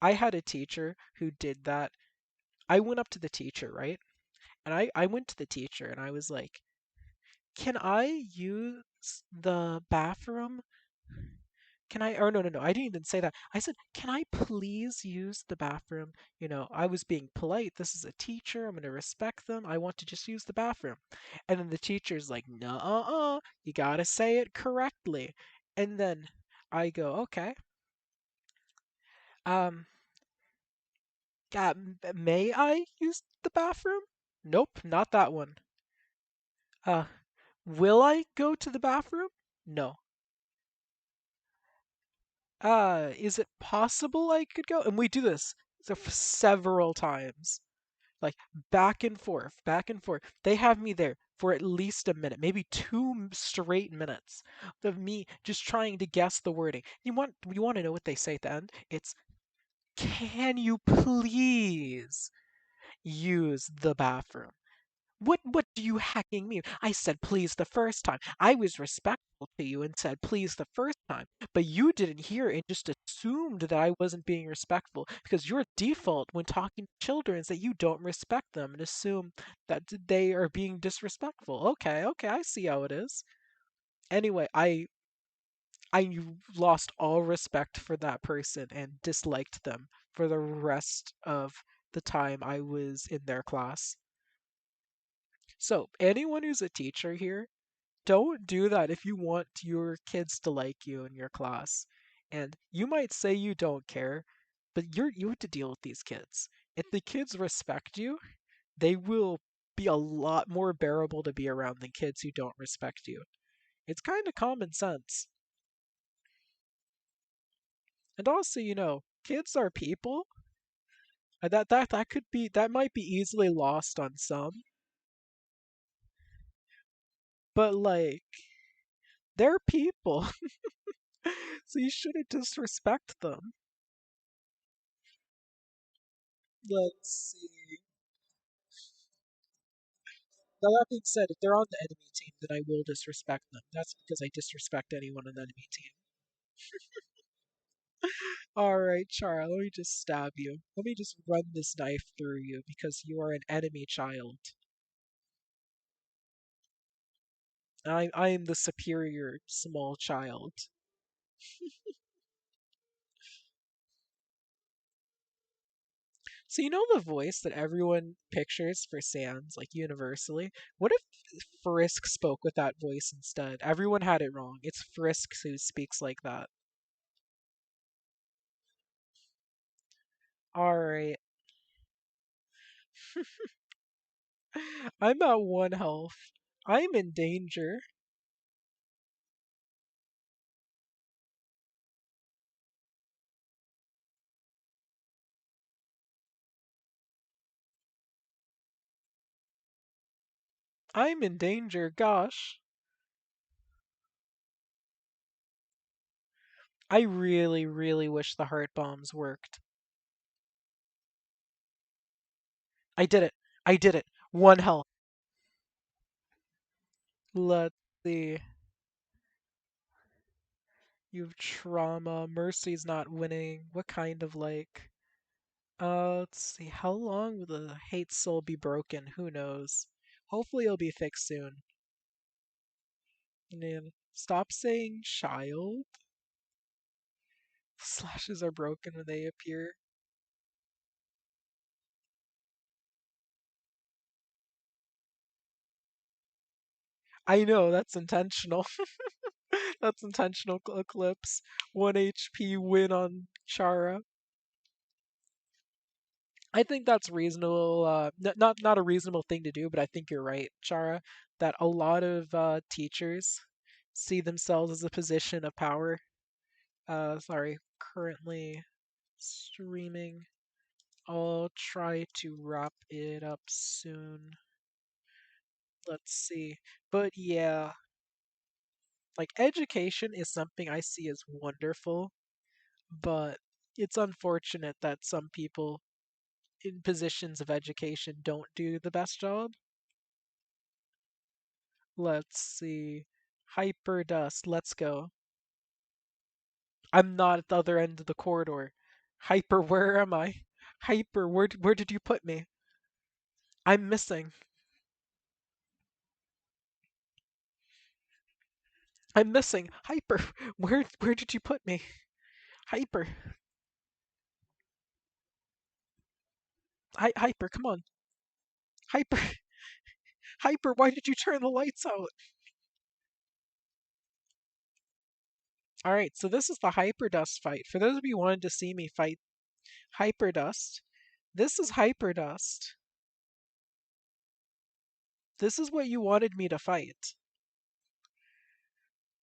I had a teacher who did that. I went up to the teacher, right? And I went to the teacher and I was like, "Can I use the bathroom? Can I?" Or no, no, no. I didn't even say that. I said, "Can I please use the bathroom?" I was being polite. This is a teacher. I'm going to respect them. I want to just use the bathroom. And then the teacher's like, "No, you got to say it correctly." And then I go, "Okay. Um, may I use the bathroom?" Nope, not that one. Uh, will I go to the bathroom? No. Is it possible I could go? And we do this several times, like back and forth, back and forth. They have me there for at least a minute, maybe two straight minutes of me just trying to guess the wording. You want to know what they say at the end? It's, "Can you please use the bathroom?" What do you hacking mean? I said please the first time. I was respectful to you and said please the first time. But you didn't hear it and just assumed that I wasn't being respectful because your default when talking to children is that you don't respect them and assume that they are being disrespectful. Okay, okay, I see how it is. Anyway, I lost all respect for that person and disliked them for the rest of the time I was in their class. So, anyone who's a teacher here, don't do that if you want your kids to like you in your class. And you might say you don't care, but you have to deal with these kids. If the kids respect you, they will be a lot more bearable to be around than kids who don't respect you. It's kind of common sense. And also, kids are people. That could be that might be easily lost on some, but like they're people. So you shouldn't disrespect them. Let's see. Now, that being said, if they're on the enemy team, then I will disrespect them. That's because I disrespect anyone on the enemy team. Alright, Chara, let me just stab you. Let me just run this knife through you because you are an enemy child. I am the superior small child. So you know the voice that everyone pictures for Sans, like universally? What if Frisk spoke with that voice instead? Everyone had it wrong. It's Frisk who speaks like that. Alright. I'm at one health. I'm in danger. I'm in danger, gosh. I really, really wish the heart bombs worked. I did it. I did it. One health. Let's see. You've trauma. Mercy's not winning. What kind of like? Let's see. How long will the hate soul be broken? Who knows? Hopefully it'll be fixed soon. And then stop saying child. Slashes are broken when they appear. I know that's intentional. That's intentional eclipse. 1 HP win on Chara. I think that's reasonable. Not a reasonable thing to do, but I think you're right, Chara, that a lot of teachers see themselves as a position of power. Sorry, currently streaming. I'll try to wrap it up soon. Let's see. But yeah, like education is something I see as wonderful, but it's unfortunate that some people in positions of education don't do the best job. Let's see. Hyper dust. Let's go. I'm not at the other end of the corridor. Hyper, where am I? Hyper, where did you put me? I'm missing. I'm missing. Hyper, where did you put me? Hyper. Hyper, come on. Hyper. Hyper, why did you turn the lights out? Alright, so this is the Hyperdust fight. For those of you who wanted to see me fight Hyperdust, this is Hyperdust. This is what you wanted me to fight.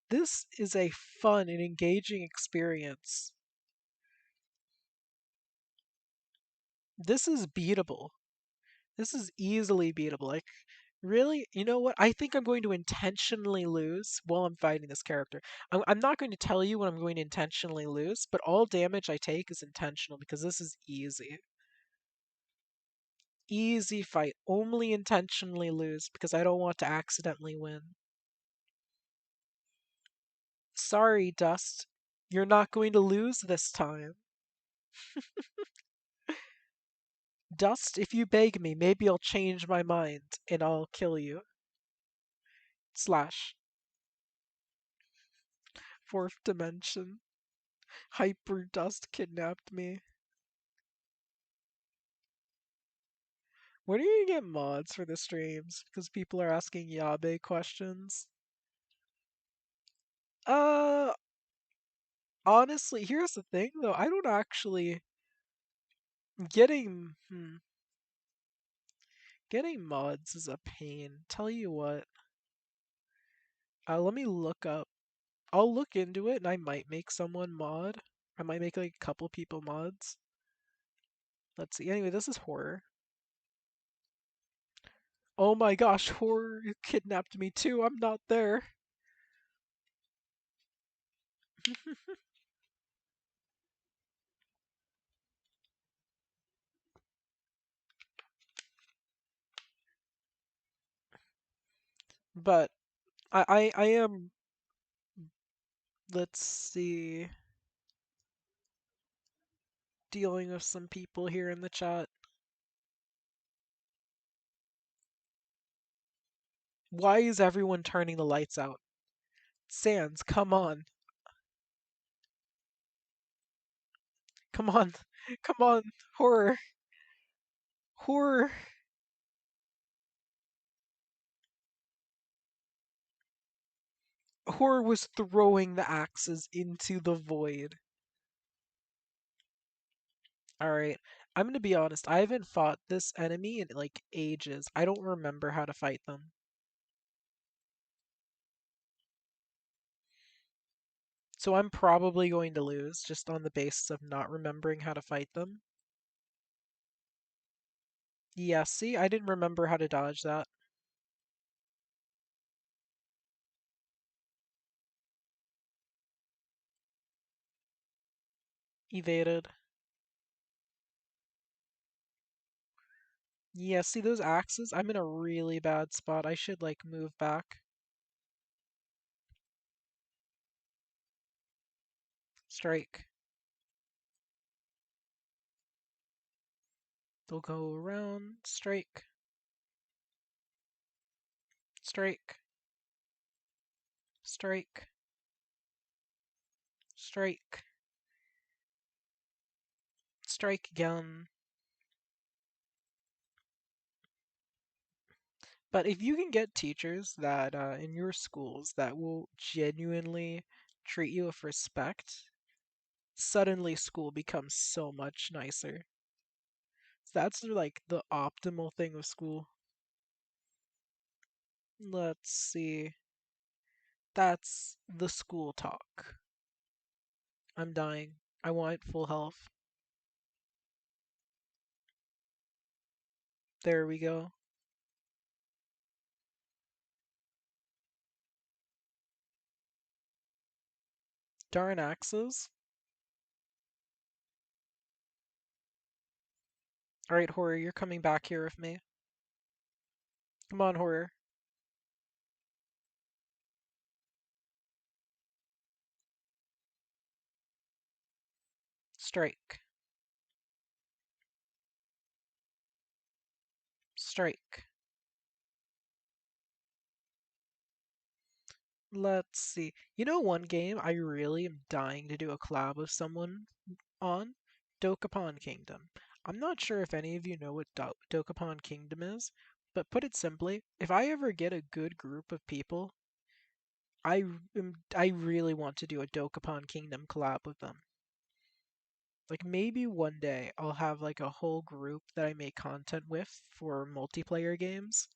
This is a fun and engaging experience. This is beatable. This is easily beatable. Like, really, you know what? I think I'm going to intentionally lose while I'm fighting this character. I'm not going to tell you when I'm going to intentionally lose, but all damage I take is intentional because this is easy. Easy fight. Only intentionally lose because I don't want to accidentally win. Sorry, Dust. You're not going to lose this time. Dust, if you beg me, maybe I'll change my mind and I'll kill you. Slash. Fourth dimension. Hyper Dust kidnapped me. When are you gonna get mods for the streams? Because people are asking Yabe questions. Uh, honestly, here's the thing though. I don't actually getting mods is a pain. Tell you what. Let me look up. I'll look into it and I might make someone mod. I might make like a couple people mods. Let's see. Anyway, this is horror. Oh my gosh, horror kidnapped me too. I'm not there. But I am. Let's see. dealing with some people here in the chat. Why is everyone turning the lights out? Sans, come on. Come on. Come on. Horror. Horror. Horror was throwing the axes into the void. Alright, I'm gonna be honest, I haven't fought this enemy in like ages. I don't remember how to fight them. So I'm probably going to lose just on the basis of not remembering how to fight them. Yeah, see, I didn't remember how to dodge that. Evaded. Yeah, see those axes? I'm in a really bad spot. I should like move back. Strike. They'll go around. Strike. Strike. Strike. Strike. Strike again. But if you can get teachers that in your schools that will genuinely treat you with respect, suddenly school becomes so much nicer. That's like the optimal thing of school. Let's see. That's the school talk. I'm dying. I want full health. There we go. Darn axes. Alright, Horror, you're coming back here with me. Come on, Horror. Strike. Strike. Let's see. You know one game I really am dying to do a collab with someone on? Dokapon Kingdom. I'm not sure if any of you know what Dokapon Kingdom is, but put it simply, if I ever get a good group of people, I really want to do a Dokapon Kingdom collab with them. Like maybe one day I'll have like a whole group that I make content with for multiplayer games.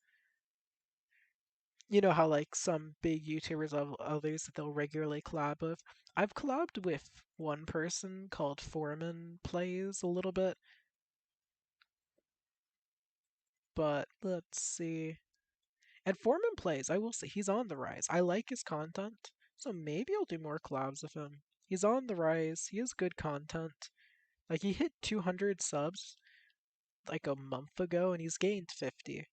You know how like some big YouTubers of others that they'll regularly collab with. I've collabed with one person called Foreman Plays a little bit, but let's see. And Foreman Plays, I will say he's on the rise. I like his content, so maybe I'll do more collabs with him. He's on the rise. He has good content. Like he hit 200 subs like a month ago and he's gained 50,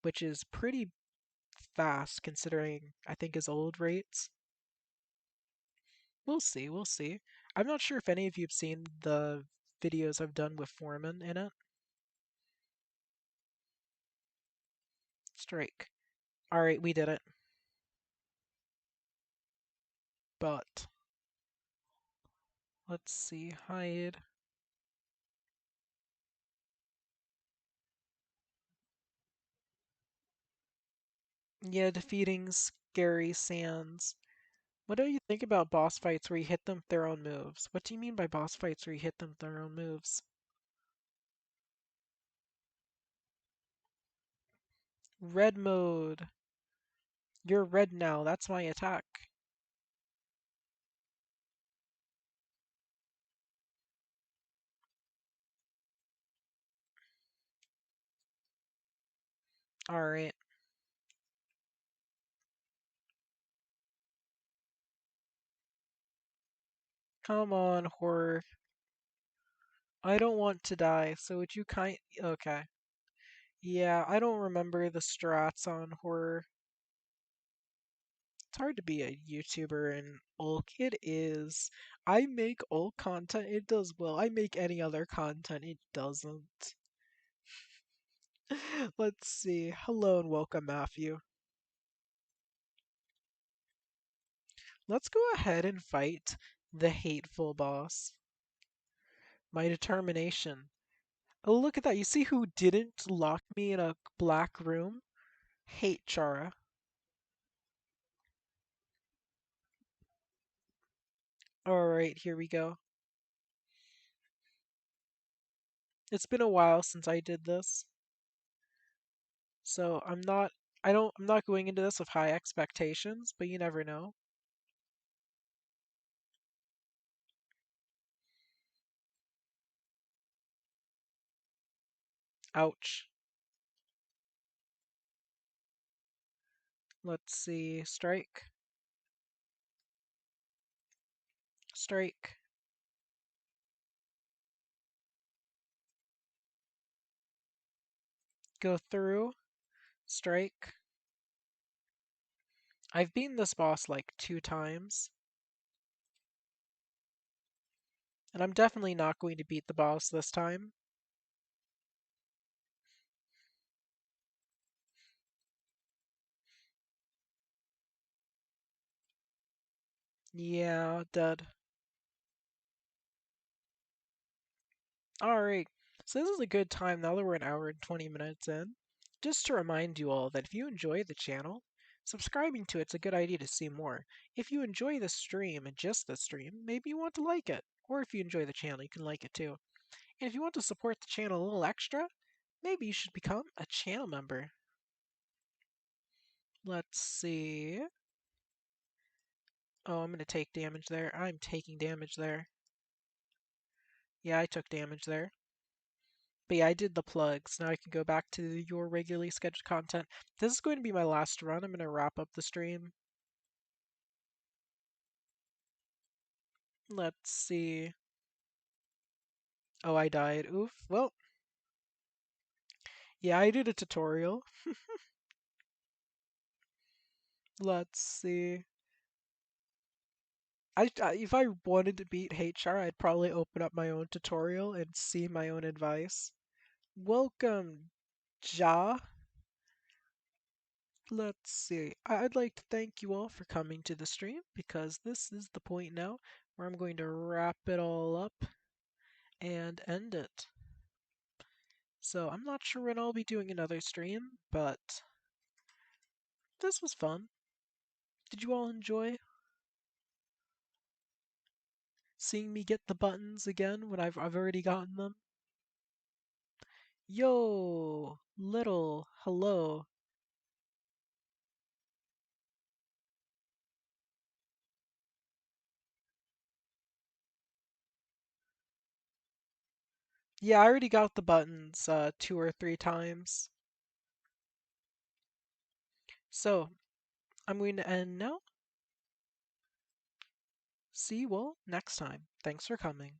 which is pretty fast considering I think his old rates. We'll see, we'll see. I'm not sure if any of you have seen the videos I've done with Foreman in it. Strike. Alright, we did it. But let's see, hide. Yeah, defeating Scary Sands. What do you think about boss fights where you hit them with their own moves? What do you mean by boss fights where you hit them with their own moves? Red mode. You're red now, that's my attack. Alright. Come on, horror. I don't want to die, so would you Okay. Yeah, I don't remember the strats on horror. it's hard to be a YouTuber in Ulk. It is. I make Ulk content, it does well. I make any other content, it doesn't. Let's see. Hello and welcome, Matthew. Let's go ahead and fight the hateful boss. My determination. Oh, look at that. You see who didn't lock me in a black room? Hate Chara. Alright, here we go. It's been a while since I did this, so I'm not going into this with high expectations, but you never know. Ouch. Let's see. Strike. Strike. Go through. Strike. I've beaten this boss like 2 times, and I'm definitely not going to beat the boss this time. Yeah, dead. Alright, so this is a good time now that we're an hour and 20 minutes in. Just to remind you all that if you enjoy the channel, subscribing to it's a good idea to see more. If you enjoy the stream and just the stream, maybe you want to like it. Or if you enjoy the channel, you can like it too. And if you want to support the channel a little extra, maybe you should become a channel member. Let's see. Oh, I'm going to take damage there. I'm taking damage there. Yeah, I took damage there. But yeah, I did the plugs. Now I can go back to your regularly scheduled content. This is going to be my last run. I'm going to wrap up the stream. Let's see. Oh, I died. Oof. Well, yeah, I did a tutorial. Let's see. If I wanted to beat HR, I'd probably open up my own tutorial and see my own advice. Welcome, Ja. Let's see. I'd like to thank you all for coming to the stream because this is the point now where I'm going to wrap it all up and end it. So I'm not sure when I'll be doing another stream, but this was fun. Did you all enjoy seeing me get the buttons again when I've already gotten them? Yo, little, hello. Yeah, I already got the buttons 2 or 3 times. So I'm going to end now. See you all next time. Thanks for coming.